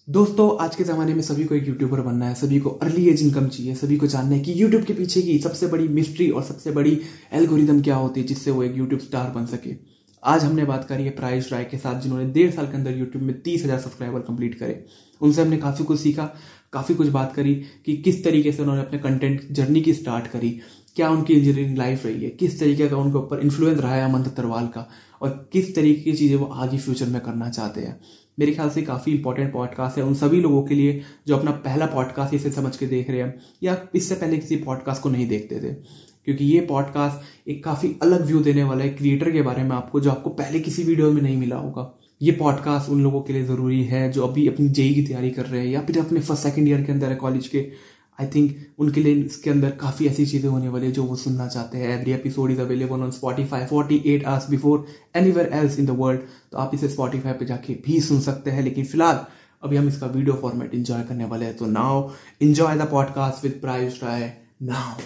दोस्तों, आज के ज़माने में सभी को एक यूट्यूबर बनना है, सभी को अर्ली एज इनकम चाहिए, सभी को जानना है कि यूट्यूब के पीछे की सबसे बड़ी मिस्ट्री और सबसे बड़ी एल्गोरिदम क्या होती है जिससे वो एक यूट्यूब स्टार बन सके। आज हमने बात करी है प्रायुष राय के साथ, जिन्होंने 1.5 साल के अंदर यूट्यूब में 30,000 सब्सक्राइबर कंप्लीट करे। उनसे हमने काफ़ी कुछ सीखा, काफ़ी कुछ बात करी कि किस तरीके से उन्होंने अपने कंटेंट जर्नी की स्टार्ट करी, क्या उनकी इंजीनियरिंग लाइफ रही है, किस तरीके का उनके ऊपर इन्फ्लुएंस रहा है अमंत तरवाल का, और किस तरीके की चीज़ें वो आगे फ्यूचर में करना चाहते हैं। मेरे ख्याल से काफ़ी इंपॉर्टेंट पॉडकास्ट है उन सभी लोगों के लिए जो अपना पहला पॉडकास्ट इसे समझ के देख रहे हैं या इससे पहले किसी पॉडकास्ट को नहीं देखते थे, क्योंकि ये पॉडकास्ट एक काफ़ी अलग व्यू देने वाला है क्रिएटर के बारे में आपको, जो आपको पहले किसी वीडियो में नहीं मिला होगा। ये पॉडकास्ट उन लोगों के लिए ज़रूरी है जो अभी अपनी जेई की तैयारी कर रहे हैं या फिर अपने फर्स्ट सेकंड ईयर के अंदर है कॉलेज के। आई थिंक उनके लिए इसके अंदर काफ़ी ऐसी चीज़ें होने वाली है जो वो सुनना चाहते हैं। Every episode is available on Spotify 48 hours before anywhere else in the world. तो आप इसे स्पॉटिफाई पे जाके भी सुन सकते हैं, लेकिन फिलहाल अभी हम इसका वीडियो फॉर्मेट एंजॉय करने वाले हैं। तो now enjoy the podcast with Prayush Rai now.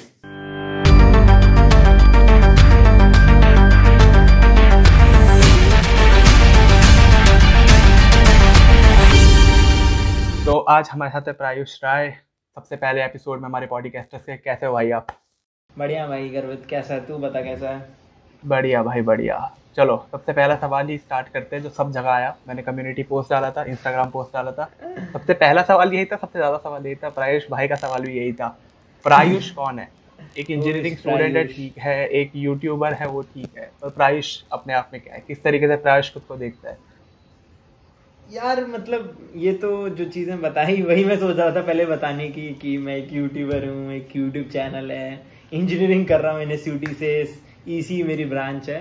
तो आज हमारे साथ है प्रायुष राय। सबसे पहले एपिसोड में हमारे पॉडकास्टर से कैसे हो भाई आप? बढ़िया भाई गर्वित, कैसा है तू बता कैसा है? बढ़िया भाई बढ़िया। चलो सबसे पहला सवाल ही स्टार्ट करते हैं जो सब जगह आया। मैंने कम्युनिटी पोस्ट डाला था, इंस्टाग्राम पोस्ट डाला था, सबसे पहला सवाल यही था, सबसे ज़्यादा सवाल यही था। प्रायुष भाई का सवाल भी यही था, प्रायुष कौन है? एक इंजीनियरिंग स्टूडेंट है ठीक है, एक यूट्यूबर है वो ठीक है, पर प्रायुष अपने आप में क्या है? किस तरीके से प्रायुष खुद को देखता है? यार मतलब ये तो जो चीजें बताई वही मैं सोच रहा था पहले बताने की कि मैं एक यूट्यूबर हूँ, एक यूट्यूब चैनल है, इंजीनियरिंग कर रहा हूँ एनएसयूटी से, ईसी मेरी ब्रांच है।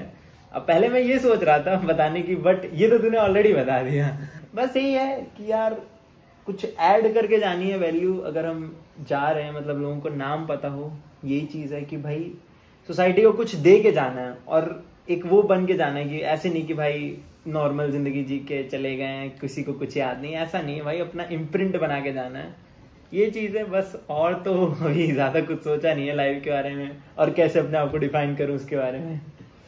अब पहले मैं ये सोच रहा था बताने की, बट ये तो तूने ऑलरेडी बता दिया। बस यही है कि यार कुछ ऐड करके जानी है वैल्यू, अगर हम जा रहे हैं मतलब लोगों को नाम पता हो, यही चीज है कि भाई सोसाइटी को कुछ दे के जाना है और एक वो बन के जाना है कि ऐसे नहीं कि भाई नॉर्मल जिंदगी जी के चले गए हैं, किसी को कुछ याद नहीं, ऐसा नहीं है भाई, अपना इम्प्रिंट बना के जाना है। ये चीज है बस, और तो अभी ज्यादा कुछ सोचा नहीं है लाइफ के बारे में और कैसे अपने आप को डिफाइन करूं उसके बारे में।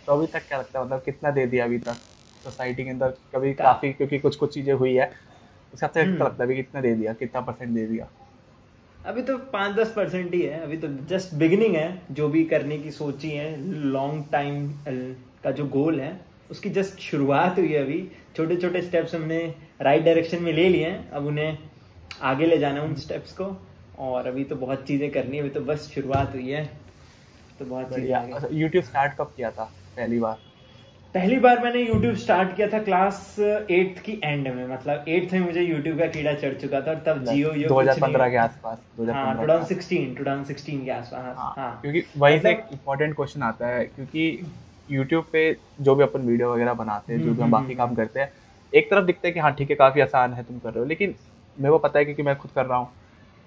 तो अभी तक क्या लगता है, मतलब कितना दे दिया अभी तक सोसाइटी के अंदर? कभी काफी, क्योंकि कुछ कुछ चीजें हुई है, उस हिसाब से क्या लगता है अभी कितना दे दिया, कितना परसेंट दे दिया? अभी तो 5-10% ही है, अभी तो जस्ट बिगिनिंग है। जो भी करने की सोची है, लॉन्ग टाइम का जो गोल है उसकी जस्ट शुरुआत हुई है। अभी छोटे छोटे स्टेप्स हमने राइट डायरेक्शन में ले लिए हैं, अब उन्हें आगे ले जाना है उन स्टेप्स को, और अभी तो बहुत चीजें करनी है, अभी तो बस शुरुआत हुई है। तो बहुत चीजें। यूट्यूब स्टार्ट कब किया था पहली बार? पहली बार मैंने YouTube स्टार्ट किया था क्लास 8th की एंड में, मतलब 8th में मुझे YouTube का कीड़ा चढ़ चुका था, और तब जियो 2015 के आसपास, 2016 के आसपास। हाँ, क्योंकि वहीं से एक इम्पोर्टेंट क्वेश्चन आता है, क्योंकि YouTube पे जो भी अपन वीडियो वगैरह बनाते हैं, जो भी हम बाकी काम करते हैं, एक तरफ दिखता है कि हाँ ठीक है काफ़ी आसान है तुम कर रहे हो, लेकिन मेरे को पता है क्योंकि मैं खुद कर रहा हूँ,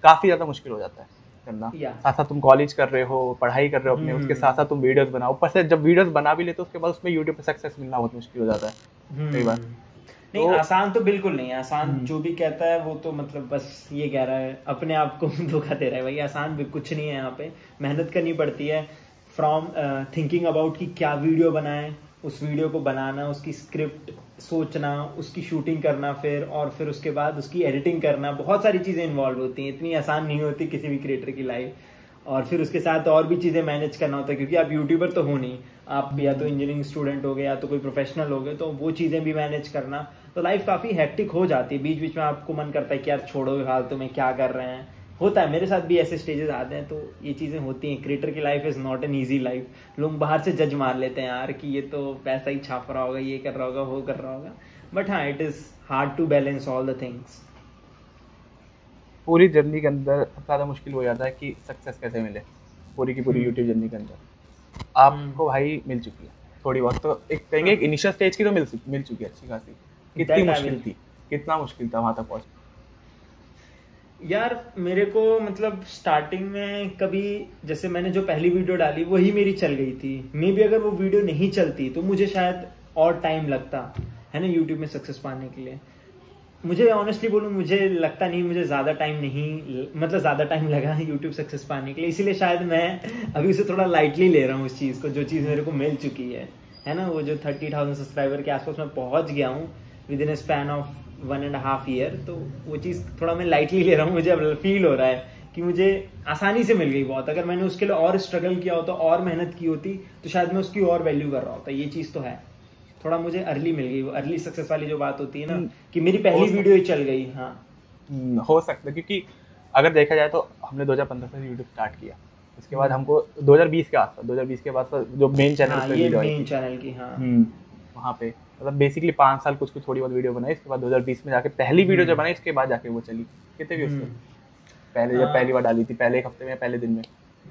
काफ़ी ज़्यादा मुश्किल हो जाता है करना। साथ साथ तुम कॉलेज कर रहे हो, पढ़ाई कर रहे हो अपने, उसके साथ साथ तुम वीडियोस बनाओ, ऊपर से जब वीडियोस बना भी लेते हो उसके बाद उसमें यूट्यूब पे सक्सेस मिलना बहुत मुश्किल हो जाता है कई बार। नहीं, आसान तो बिल्कुल नहीं है। आसान जो भी कहता है वो तो मतलब बस ये कह रहा है, अपने आप को धोखा दे रहा है भाई। आसान भी कुछ नहीं है, यहाँ पे मेहनत करनी पड़ती है। फ्रॉम थिंकिंग अबाउट कि क्या वीडियो बनाए, उस वीडियो को बनाना, उसकी स्क्रिप्ट सोचना, उसकी शूटिंग करना, फिर उसके बाद उसकी एडिटिंग करना, बहुत सारी चीजें इन्वॉल्व होती हैं। इतनी आसान नहीं होती किसी भी क्रिएटर की लाइफ। और फिर उसके साथ और भी चीजें मैनेज करना होता है, क्योंकि आप यूट्यूबर तो हो नहीं, आप या तो इंजीनियरिंग स्टूडेंट हो गए या तो कोई प्रोफेशनल हो गए, तो वो चीजें भी मैनेज करना, तो लाइफ काफी हेक्टिक हो जाती है। बीच बीच में आपको मन करता है कि यार छोड़ो फालतू में क्या कर रहे हैं। होता है, मेरे साथ भी ऐसे स्टेजेस आते हैं, तो ये चीजें होती हैं। क्रिएटर की life is not an easy life. लोग बाहर से जज मार लेते हैं यार कि ये तो पैसा ही छाप रहा होगा, ये कर रहा होगा, वो कर रहा होगा, बट हाँ, it is hard to balance all the things. पूरी जर्नी के अंदर सबसे ज़्यादा मुश्किल हो जाता है कि सक्सेस कैसे मिले। पूरी की पूरी यूट्यूब जर्नी के अंदर आपको भाई मिल चुकी है थोड़ी बहुत, तो एक कहेंगे एक इनिशियल स्टेज की तो मिल चुकी है अच्छी खासी। कितनी मुश्किल थी, कितना मुश्किल था वहां तक पहुंचना? यार मेरे को मतलब स्टार्टिंग में कभी, जैसे मैंने जो पहली वीडियो डाली वही मेरी चल गई थी। मे बी अगर वो वीडियो नहीं चलती तो मुझे शायद और टाइम लगता है ना यूट्यूब में सक्सेस पाने के लिए। मुझे ऑनेस्टली बोलूं, मुझे लगता नहीं, मुझे ज्यादा टाइम लगा यूट्यूब सक्सेस पाने के लिए। इसीलिए शायद मैं अभी उसे थोड़ा लाइटली ले रहा हूँ उस चीज को, जो चीज मेरे को मिल चुकी है ना। वो जो 30,000 सब्सक्राइबर के आसपास मैं पहुंच गया हूँ with in span of 1.5 year, तो वो चीज़ थोड़ा मैं लाइटली ले रहा हूँ। मुझे अब फील हो रहा है कि मुझे आसानी से मिल गई बहुत। अगर मैंने उसके लिए और स्ट्रगल किया होता, और मेहनत की होती, तो शायद मैं उसकी और वैल्यू कर रहा होता। ये चीज़ तो है, थोड़ा मुझे अर्ली मिल गई। वो अर्ली सक्सेस वाली जो बात होती है ना, कि मेरी पहली वीडियो ही चल गई। हाँ, हो सकता है, क्योंकि अगर देखा जाए तो हमने 2015 से यूट्यूब स्टार्ट किया, उसके बाद हमको 2020 के आसपास, 2020 के बाद जो मेन चैनल पे वीडियो आई, मेन चैनल की, हाँ, वहाँ पे मतलब बेसिकली 5 साल कुछ थोड़ी बहुत वीडियो बनाई। इसके बाद 2020 में जाके पहली वीडियो जब बनाई, इसके बाद जाके वो चली। कितने व्यूज थे पहले जब पहली बार डाली थी? पहले एक हफ्ते में, पहले दिन में?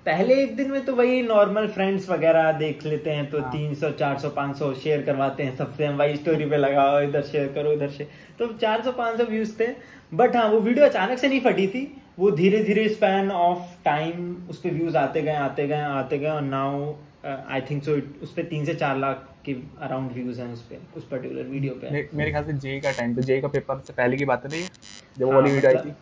पहले एक दिन में तो वही नॉर्मल फ्रेंड्स वगैरह देख लेते हैं, तो 300 400 500 शेयर करवाते हैं सबसे, हम भाई स्टोरी पे लगाओ, इधर शेयर करो, इधर शेयर, तो 400 500 व्यूज थे। बट हाँ, वो वीडियो अचानक से नहीं फटी थी, वो धीरे धीरे स्पैन ऑफ टाइम उस पर व्यूज आते गए और नाउ आई थिंक सो उस पर 3 से 4 लाख के अराउंड व्यूज हैं उस पे, उस पर्टिकुलर वीडियो पे। मेरे ख्याल से जेई का टाइम, तो जेई का पेपर से पहले की बात है ये, जब वो वाली वीडियो आई थी।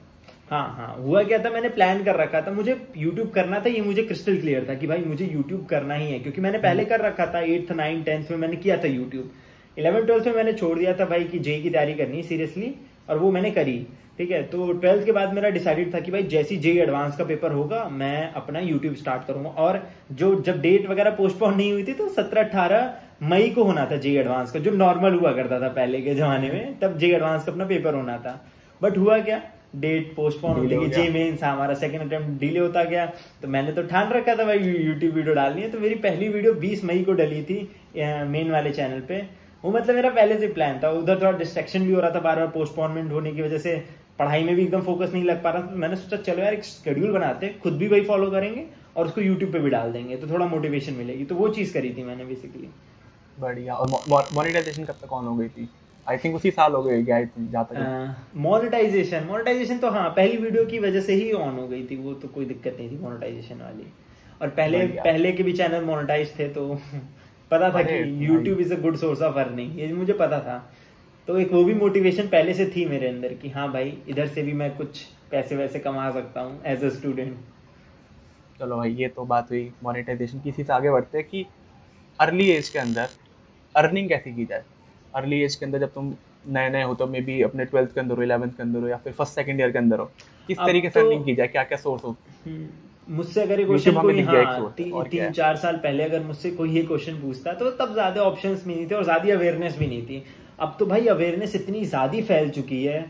हाँ, हुआ क्या था, मैंने प्लान कर रखा था, मुझे यूट्यूब करना था, ये मुझे क्रिस्टल क्लियर था कि भाई मुझे यूट्यूब करना ही है, क्योंकि मैंने पहले कर रखा था 8th 9th 10th में मैंने किया था यूट्यूब। 11th 12th में मैंने छोड़ दिया था भाई कि जेई की तैयारी करनी है सीरियसली, और वो मैंने करी, ठीक है। तो 12th के बाद मेरा डिसाइडेड था कि भाई जैसी जेई एडवांस का पेपर होगा मैं अपना यूट्यूब स्टार्ट करूंगा। और जो जब डेट वगैरह पोस्टपोन नहीं हुई थी, तो 17-18 मई को होना था जेई एडवांस का, जो नॉर्मल हुआ करता था पहले के जमाने में, तब जेई एडवांस का अपना पेपर होना था। बट हुआ क्या, डेट पोस्टपोन होने की, जे मेंस हमारा सेकंड अटेम्प्ट डिले होता गया। तो मैंने तो ठान रखा था भाई यूट्यूब वीडियो डालनी है, तो मेरी पहली वीडियो 20 मई को डली थी मेन वाले चैनल पे। वो मतलब मेरा पहले से प्लान था। उधर थोड़ा डिस्ट्रैक्शन भी हो रहा था, बार बार पोस्टपोनमेंट होने की वजह से पढ़ाई में भी एकदम फोकस नहीं लग पा रहा था। तो मैंने सोचा चलो यार एक शेड्यूल बनाते हैं, खुद भी वही फॉलो करेंगे और उसको यूट्यूब पे भी डाल देंगे, तो थोड़ा मोटिवेशन मिलेगी। तो वो चीज करी थी मैंने बेसिकली। बढ़िया। और मोनेटाइजेशन कब तक ऑन हो गई थी? आई थिंक उसी साल हो गई जहाँ तक। मोनेटाइजेशन तो हाँ, पहली वीडियो की वजह से ही ऑन हो गई थी, वो तो कोई दिक्कत नहीं थी मोनेटाइजेशन वाली। और पहले के भी चैनल मोनेटाइज थे, तो पता था कि YouTube is a good source of earning, ये मुझे पता था। तो एक वो भी मोटिवेशन पहले से थी मेरे अंदर कि हाँ भाई इधर से भी मैं कुछ पैसे वैसे कमा सकता हूँ एज अ स्टूडेंट। चलो भाई, ये तो बात हुई मोनेटाइजेशन की। इसी से आगे बढ़ते हैं कि अर्ली एज के अंदर अर्निंग कैसे की जाए। अर्ली एज के अंदर जब तुम नए नए हो, तो मे बी अपने 12th के अंदर हो, 11th के अंदर हो, या फिर 1st 2nd ईयर के अंदर हो, किस तरीके से अर्निंग की जाए, क्या क्या सोर्स हो? मुझसे अगर ये क्वेश्चन कोई 3-4 साल पहले अगर मुझसे कोई ये क्वेश्चन पूछता, तो तब ज्यादा ऑप्शंस भी नहीं थे और ज्यादा अवेयरनेस भी नहीं थी। अब तो भाई अवेयरनेस इतनी ज्यादा फैल चुकी है,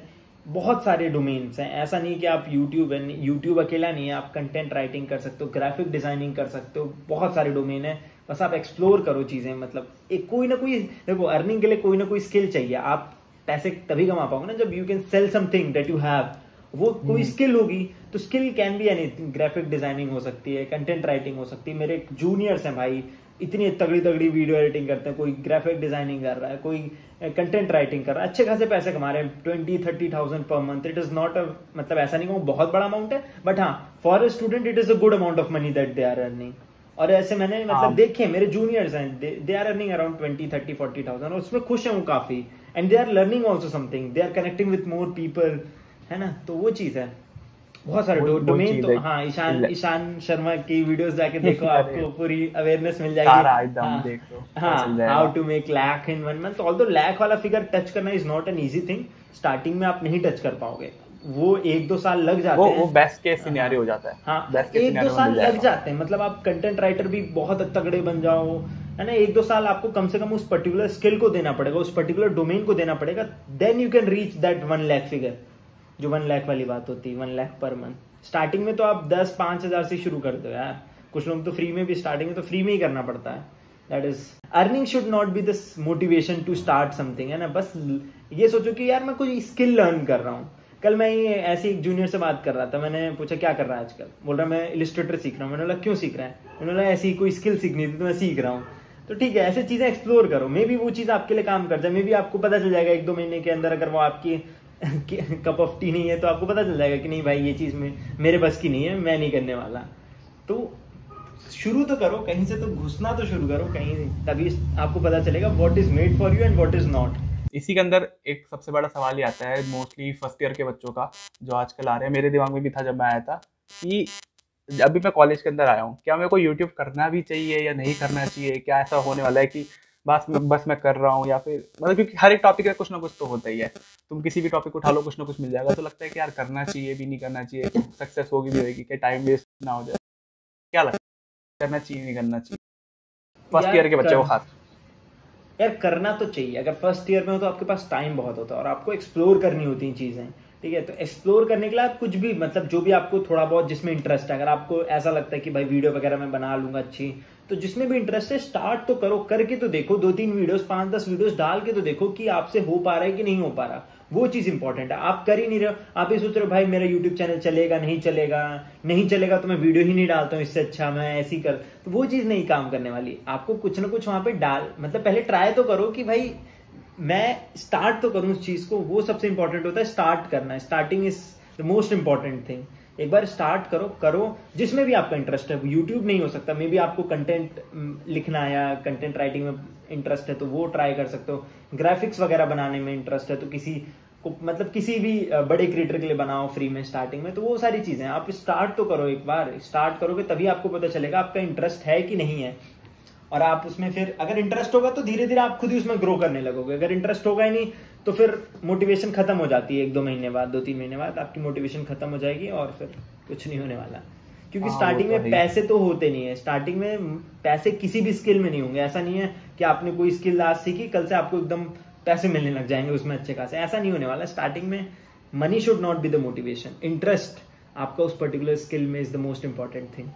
बहुत सारे डोमेन्स हैं। ऐसा नहीं कि आप यूट्यूब अकेला नहीं है, आप कंटेंट राइटिंग कर सकते हो, ग्राफिक डिजाइनिंग कर सकते हो, बहुत सारे डोमेन है। बस आप एक्सप्लोर करो चीजें। मतलब एक कोई ना कोई, देखो अर्निंग के लिए कोई ना कोई स्किल चाहिए। आप पैसे तभी कमा पाओगे ना जब you can sell something that you have, वो कोई स्किल होगी। तो skill can be anything, graphic designing हो सकती है, कंटेंट राइटिंग हो सकती है। मेरे जूनियर्स हैं भाई, इतनी तगड़ी तगड़ी वीडियो एडिटिंग करते हैं, कोई ग्राफिक डिजाइनिंग कर रहा है, कोई कंटेंट राइटिंग कर रहा है, अच्छे खासे पैसे कमा रहे हैं, 20-30,000 per month. It is not a, मतलब ऐसा नहीं कहूँ बहुत बड़ा अमाउंट है, बट हाँ for a student it is a good amount of money that they are earning. और ऐसे मैंने मतलब देखे, मेरे जूनियर्स हैं, दे आर अर्निंग अराउंड 20-30-40,000 और उसमें खुश है वो काफी। And they are learning also something, they are connecting with more people, है ना। तो वो चीज है, बहुत सारे डोमेन। तो हाँ, ईशान शर्मा की वीडियोस जाके देखो, आपको पूरी अवेयरनेस मिल जाएगी। हाँ, how to make lakh in 1 month. Although lakh वाला फिगर टच करना is not an easy thing, starting में आप नहीं टच कर पाओगे, वो 1-2 साल लग जाते हैं। वो बेस्ट केस सिनेरियो हो जाता है। हाँ, 1-2 साल लग जाते हैं। मतलब आप कंटेंट राइटर भी बहुत तगड़े बन जाओ, है ना, 1-2 साल आपको कम से कम उस पर्टिकुलर स्किल को देना पड़ेगा, उस पर्टिकुलर डोमेन को देना पड़ेगा, then you can reach that 1 lakh figure, जो 1 लाख वाली बात होती है, 1 लाख पर मंथ। स्टार्टिंग में तो आप 10-5 हजार से शुरू कर दो यार। कुछ लोग तो फ्री में भी, स्टार्टिंग में तो फ्री में ही करना पड़ता है। That is, earning should not be this motivation to start something, है ना। बस ये सोचो कि यार मैं कोई स्किल लर्न कर रहा हूँ। कल मैं ऐसे एक जूनियर से बात कर रहा था, मैंने पूछा क्या कर रहा है आजकल, बोल रहा मैं इलिस्ट्रेटर सीख रहा हूँ। मैंने बोला क्यों सीख रहा है, उन्होंने बोला ऐसी कोई स्किल सीखनी थी तो मैं सीख रहा हूँ। तो ठीक है, ऐसे चीजें एक्सप्लोर करो, मे बी वो चीज आपके लिए काम कर जाए। मे बी आपको पता चल जाएगा 1-2 महीने के अंदर, अगर वो आपकी कप ऑफ टी नहीं है तो आपको पता चल जाएगा कि नहीं भाई ये चीज में मेरे बस की नहीं है, मैं नहीं करने वाला। तो शुरू तो करो कहीं से, तो घुसना तो शुरू करो कहीं, तभी आपको पता चलेगा what is made for you and what is not. इसी के अंदर एक सबसे बड़ा सवाल ये आता है मोस्टली फर्स्ट ईयर के बच्चों का, जो आजकल आ रहे हैं, मेरे दिमाग में भी था जब मैं आया था, कि अभी मैं कॉलेज के अंदर आया हूँ, क्या मेरे को यूट्यूब करना भी चाहिए या नहीं करना चाहिए? क्या ऐसा होने वाला है कि बस मैं कर रहा हूँ, या फिर मतलब क्योंकि हर एक टॉपिक में कुछ ना कुछ तो होता ही है, तुम किसी भी टॉपिक उठा लो कुछ ना कुछ मिल जाएगा, तो लगता है कि यार करना चाहिए भी नहीं करना चाहिए, सक्सेस होगी भी होगी, कि टाइम वेस्ट ना हो जाए, क्या लगता है करना चाहिए नहीं करना चाहिए फर्स्ट ईयर के बच्चे को खास? यार करना तो चाहिए। अगर फर्स्ट ईयर में हो तो आपके पास टाइम बहुत होता है और आपको एक्सप्लोर करनी होती हैं चीजें, ठीक है। तो एक्सप्लोर करने के लिए आप कुछ भी मतलब जो भी आपको थोड़ा बहुत जिसमें इंटरेस्ट है, अगर आपको ऐसा लगता है कि भाई वीडियो वगैरह मैं बना लूंगा अच्छी, तो जिसमें भी इंटरेस्ट है स्टार्ट तो करो, करके तो देखो, 2-3 वीडियोस 5-10 वीडियोस डाल के तो देखो कि आपसे हो पा रहा है कि नहीं हो पा रहा। वो चीज इंपॉर्टेंट है। आप कर ही नहीं रहे हो, आप ये सोच रहे हो भाई मेरा यूट्यूब चैनल चलेगा नहीं चलेगा, नहीं चलेगा तो मैं वीडियो ही नहीं डालता हूँ, इससे अच्छा मैं ऐसी कर, तो वो चीज नहीं काम करने वाली। आपको कुछ ना कुछ वहां पे डाल मतलब पहले ट्राई तो करो कि भाई मैं स्टार्ट तो करूं उस चीज को, वो सबसे इंपॉर्टेंट होता है। स्टार्ट करना, starting is the most important thing. एक बार स्टार्ट करो जिसमें भी आपका इंटरेस्ट है। यूट्यूब नहीं हो सकता, मे बी आपको कंटेंट लिखना या कंटेंट राइटिंग में इंटरेस्ट है तो वो ट्राई कर सकते हो। ग्राफिक्स वगैरह बनाने में इंटरेस्ट है तो किसी को मतलब किसी भी बड़े क्रिएटर के लिए बनाओ फ्री में स्टार्टिंग में। तो वो सारी चीजें आप स्टार्ट तो करो, एक बार स्टार्ट करोगे तभी आपको पता चलेगा आपका इंटरेस्ट है कि नहीं है। और आप उसमें फिर अगर इंटरेस्ट होगा तो धीरे धीरे आप खुद ही उसमें ग्रो करने लगोगे। अगर इंटरेस्ट होगा ही नहीं तो फिर मोटिवेशन खत्म हो जाती है। 1-2 महीने बाद, 2-3 महीने बाद आपकी मोटिवेशन खत्म हो जाएगी और फिर कुछ नहीं होने वाला। क्योंकि स्टार्टिंग में पैसे तो होते नहीं है, स्टार्टिंग में पैसे किसी भी स्किल में नहीं होंगे। ऐसा नहीं है कि आपने कोई स्किल आज सीखी कल से आपको एकदम पैसे मिलने लग जाएंगे उसमें अच्छे खासे, ऐसा नहीं होने वाला। स्टार्टिंग में money should not be the motivation, interest आपका उस पर्टिकुलर स्किल में is the most important thing.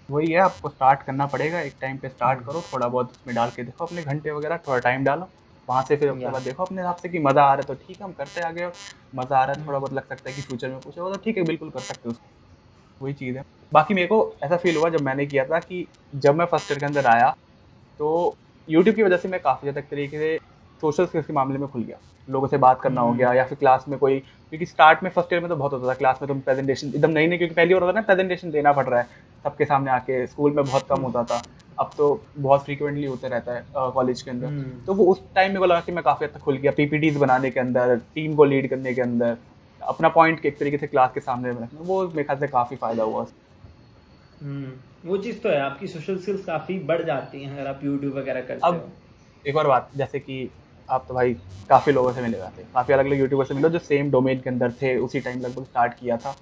वही है, आपको स्टार्ट करना पड़ेगा, एक टाइम पे स्टार्ट करो, थोड़ा बहुत उसमें डाल के देखो अपने घंटे वगैरह, थोड़ा टाइम डालो, वहाँ से फिर उसके बाद देखो अपने हिसाब से कि मज़ा आ रहा है तो ठीक है हम करते आगे, और मज़ा आ रहा है थोड़ा बहुत लग सकता है कि फ्यूचर में कुछ होगा तो ठीक है बिल्कुल कर सकते हो उसको, वही चीज़ है। बाकी मेरे को ऐसा फील हुआ जब मैंने किया था कि जब मैं फर्स्ट ईयर के अंदर आया तो यूट्यूब की वजह से मैं काफ़ी ज़्यादा तरीके से सोशल स्किल्स के मामले में खुल गया, लोगों से बात करना हो गया, या फिर क्लास में कोई, क्योंकि स्टार्ट में फर्स्ट ईयर में तो बहुत होता था क्लास में तुम प्रेजेंटेशन एकदम नई नई, क्योंकि पहली बार होता था ना प्रेजेंटेशन देना पड़ रहा है सबके सामने आके, स्कूल में बहुत कम होता था, अब तो बहुत फ्रीक्वेंटली होते रहता है कॉलेज के अंदर। तो वो उस टाइम में को लगा कि मैं काफ़ी हद तक खुल गया, पीपीटीज बनाने के अंदर, टीम को लीड करने के अंदर, अपना पॉइंट एक तरीके से क्लास के सामने में रखना, वो मेरे ख्याल से काफ़ी फ़ायदा हुआ। वो चीज़ तो है, आपकी सोशल स्किल्स काफ़ी बढ़ जाती हैं अगर आप यूट्यूब वगैरह करते हो। अब एक और बात, जैसे कि आप तो भाई काफ़ी लोगों से मिले जाते, काफ़ी अलग अलग यूट्यूबर से मिलो जो सेम डोमेन के अंदर थे, उसी टाइम लगभग स्टार्ट किया था,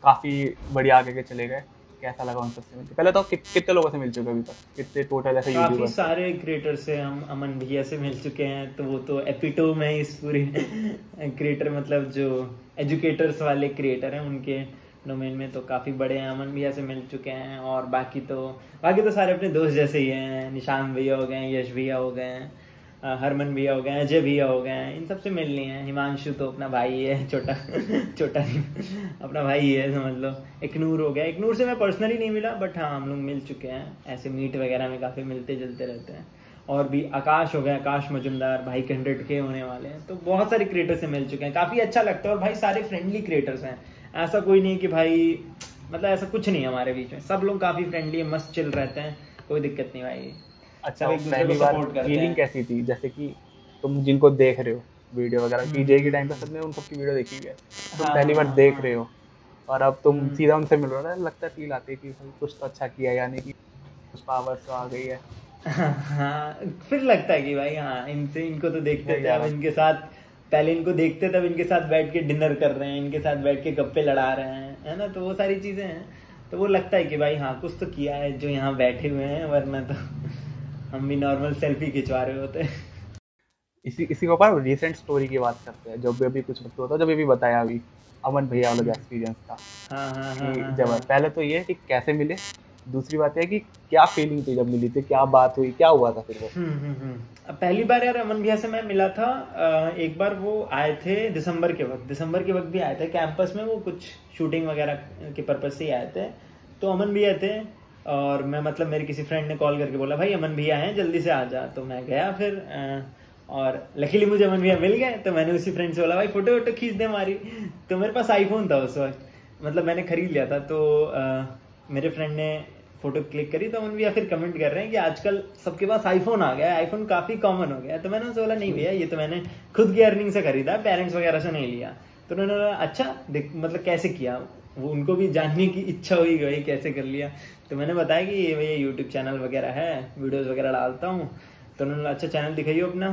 काफ़ी बढ़िया आगे के चले गए, कैसा लगा उन सबसे मिलकर? पहले तो कितने लोगों से मिल चुके अभी तक, कितने टोटल ऐसे यूट्यूबर? काफ़ी सारे क्रिएटर से हम अमन भैया से मिल चुके हैं, तो वो तो एपिटोम है इस पूरी क्रिएटर, मतलब जो एजुकेटर्स वाले क्रिएटर हैं उनके डोमेन में तो काफ़ी बड़े हैं। अमन भैया से मिल चुके हैं, और बाकी तो सारे अपने दोस्त जैसे ही हैं। निशान भैया हो गए, यश भैया हो गए, हरमन भैया हो गए, अजय भैया हो गए, इन सबसे मिल लिए हैं। हिमांशु तो अपना भाई है, छोटा छोटा अपना भाई है समझ लो। इकनूर हो गया, इकनूर से मैं पर्सनली नहीं मिला बट हाँ हम लोग मिल चुके हैं, ऐसे मीट वगैरह में काफ़ी मिलते जुलते रहते हैं। और भी आकाश हो गया, आकाश मजुमदार, भाई 100K होने वाले हैं, तो बहुत सारे क्रिएटर से मिल चुके हैं, काफ़ी अच्छा लगता है। और भाई सारे फ्रेंडली क्रिएटर्स हैं, ऐसा कोई नहीं कि भाई मतलब ऐसा कुछ नहीं है हमारे बीच में, सब लोग काफ़ी फ्रेंडली है, मस्त चिल रहते हैं, कोई दिक्कत नहीं भाई। अच्छा, पहली बार फीलिंग कैसी थी, जैसे कि तुम जिनको देख रहे हो वीडियो वगैरह की, जे के टाइम पे सबने उन सबकी वीडियो देखी हुई है, तुम पहली बार देख रहे हो और अब तुम सीधा उनसे मिल रहे हो, लगता है फील आती है कि भाई कुछ तो अच्छा किया, यानी कि कुछ पावर तो आ गई है। हाँ फिर लगता है कि भाई हाँ इनको तो देखते थे, अब इनके साथ पहले इनको देखते तब इनके साथ बैठ के डिनर कर रहे हैं, इनके साथ बैठ के गप्पे लड़ा रहे हैं, है ना, तो वो सारी चीजें हैं, तो वो लगता है कि भाई हाँ कुछ तो किया है जो यहाँ बैठे हुए हैं, वरना तो हम भी नॉर्मल सेल्फी खिंचवा रहे होते। इसी के ऊपर रिसेंट स्टोरी की बात करते हैं, जब भी अभी कुछ होता है, जब भी बताया अभी अमन भैया वाला एक्सपीरियंस था। हाँ, जब पहले तो ये कि कैसे मिले, दूसरी बात है कि क्या फीलिंग थी जब मिली थी, क्या बात हुई, क्या हुआ था फिर वो? पहली बार यार अमन भैया से मैं मिला था, एक बार वो आए थे दिसंबर के वक्त भी आए थे कैंपस में, वो कुछ शूटिंग वगैरह के पर्पज से ही आए थे। तो अमन भैया थे और मैं मतलब मेरे किसी फ्रेंड ने कॉल करके बोला भाई अमन भैया हैं जल्दी से आ जा, तो मैं गया फिर, और लकीली मुझे अमन भैया मिल गए, तो मैंने उसी फ्रेंड से बोला भाई फोटो वोटो खींच दे हमारी। तो मेरे पास आईफोन था उस वक्त, मतलब मैंने खरीद लिया था, तो मेरे फ्रेंड ने फोटो क्लिक करी, तो अमन भैया फिर कमेंट कर रहे हैं कि आजकल सबके पास आईफोन आ गया है, आईफोन काफी कॉमन हो गया है। तो मैंने उनसे बोला नहीं भैया ये तो मैंने खुद की अर्निंग से खरीदा, पेरेंट्स वगैरह से नहीं लिया। तो उन्होंने बोला अच्छा मतलब कैसे किया, वो उनको भी जानने की इच्छा हुई कि भाई कैसे कर लिया। तो मैंने बताया कि ये भैया यूट्यूब चैनल वगैरह है, वीडियोस वगैरह डालता हूँ, तो उन्होंने अच्छा चैनल दिखाइए अपना,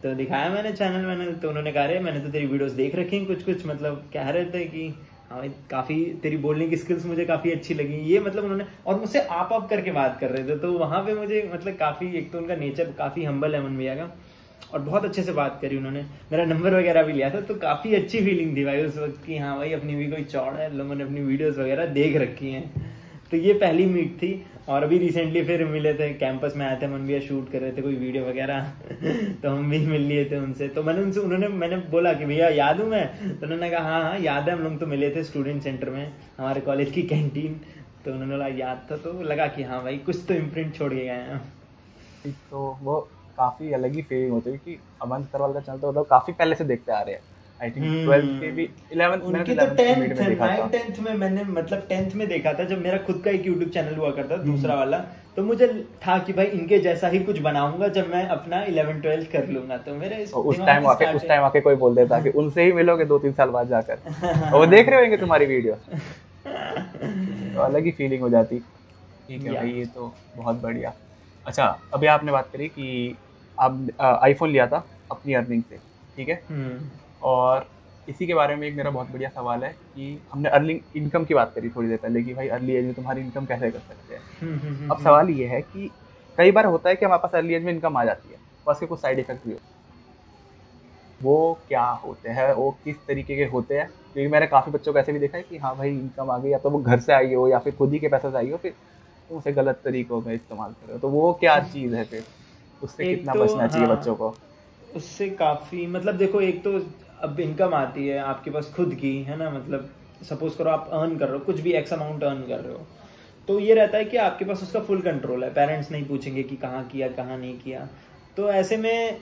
तो दिखाया मैंने चैनल। तो उन्होंने कहा रहे मैंने तो तेरी वीडियोस देख रखी हैं कुछ, मतलब कह रहे थे कि हाँ भाई काफी तेरी बोलने की स्किल्स मुझे काफी अच्छी लगी ये, मतलब उन्होंने, और मुझसे आप करके बात कर रहे थे। तो वहां पे मुझे मतलब काफी, एक तो उनका नेचर काफी हम्बल है अमन भैया का, और बहुत अच्छे से बात करी उन्होंने, मेरा नंबर वगैरह भी लिया था। तो काफी अच्छी फीलिंग थी भाई उस वक्त की, हाँ भाई अपनी भी कोई चौड़ है, लोगों ने अपनी वीडियोस वगैरह देख रखी हैं। तो ये पहली मीट थी। और अभी रिसेंटली फिर मिले थे, कैंपस में आए थे, मन भैया शूट कर रहे थे कोई वीडियो वगैरह तो हम भी मिल लिए थे उनसे। तो मैंने बोला कि भैया याद हूँ मैं, तो उन्होंने कहा हाँ याद है, हम लोग तो मिले थे स्टूडेंट सेंटर में, हमारे कॉलेज की कैंटीन। तो उन्होंने बोला याद था, तो लगा कि हाँ भाई कुछ तो इम्प्रिंट छोड़ के गए हैं। तो वो काफी अलग ही फीलिंग होती है कि अमन सरवाल का चैनल तो मतलब काफी पहले से देखते आ रहे हैं। आई थिंक 12th के भी 11th उनकी मैंने तो 11th में 10th देखा था। 10th में मैंने, मतलब 10th में देखा था, जब मेरा खुद का एक यूट्यूब चैनल हुआ करता दूसरा वाला। तो मुझे था कि भाई इनके जैसा ही कुछ बनाऊंगा जब मैं अपना 11th-12th कर लूंगा। तो मेरे उस टाइम आके कोई बोल देता कि उनसे ही मिलोगे 2-3 साल बाद जाकर, और वो देख रहे होंगे तुम्हारी वीडियो, तो अलग ही फीलिंग हो जाती। ठीक है भाई, ये तो बहुत बढ़िया। अच्छा, अभी आपने बात करी कि आप आईफोन लिया था अपनी अर्निंग से, ठीक है, और इसी के बारे में एक मेरा बहुत बढ़िया सवाल है कि हमने अर्निंग इनकम की बात करी थोड़ी देर पहले कि भाई अर्ली एज में तुम्हारी इनकम कैसे कर सकते हैं। अब सवाल ये है कि कई बार होता है कि हमारे पास अर्ली एज में इनकम आ जाती है, बस के कुछ साइड इफेक्ट भी होते हैं। वो क्या होते हैं, वो किस तरीके के होते हैं? क्योंकि मैंने काफ़ी बच्चों को ऐसे भी देखा है कि हाँ भाई इनकम आ गई, या तो वो घर से आई हो या फिर खुद ही के पैसे से आई हो, फिर तुम उसे गलत तरीकों में इस्तेमाल कर रहे हो। तो वो क्या चीज़ है, फिर उससे कितना बचना चाहिए बच्चों को? उससे काफी, मतलब देखो, एक तो अब इनकम आती है आपके पास खुद की, है ना, मतलब सपोज करो आप अर्न कर रहे हो कुछ भी एक्स अमाउंट अर्न कर रहे हो, तो ये रहता है कि आपके पास उसका फुल कंट्रोल है, पेरेंट्स नहीं पूछेंगे कि कहाँ किया कहाँ नहीं किया। तो ऐसे में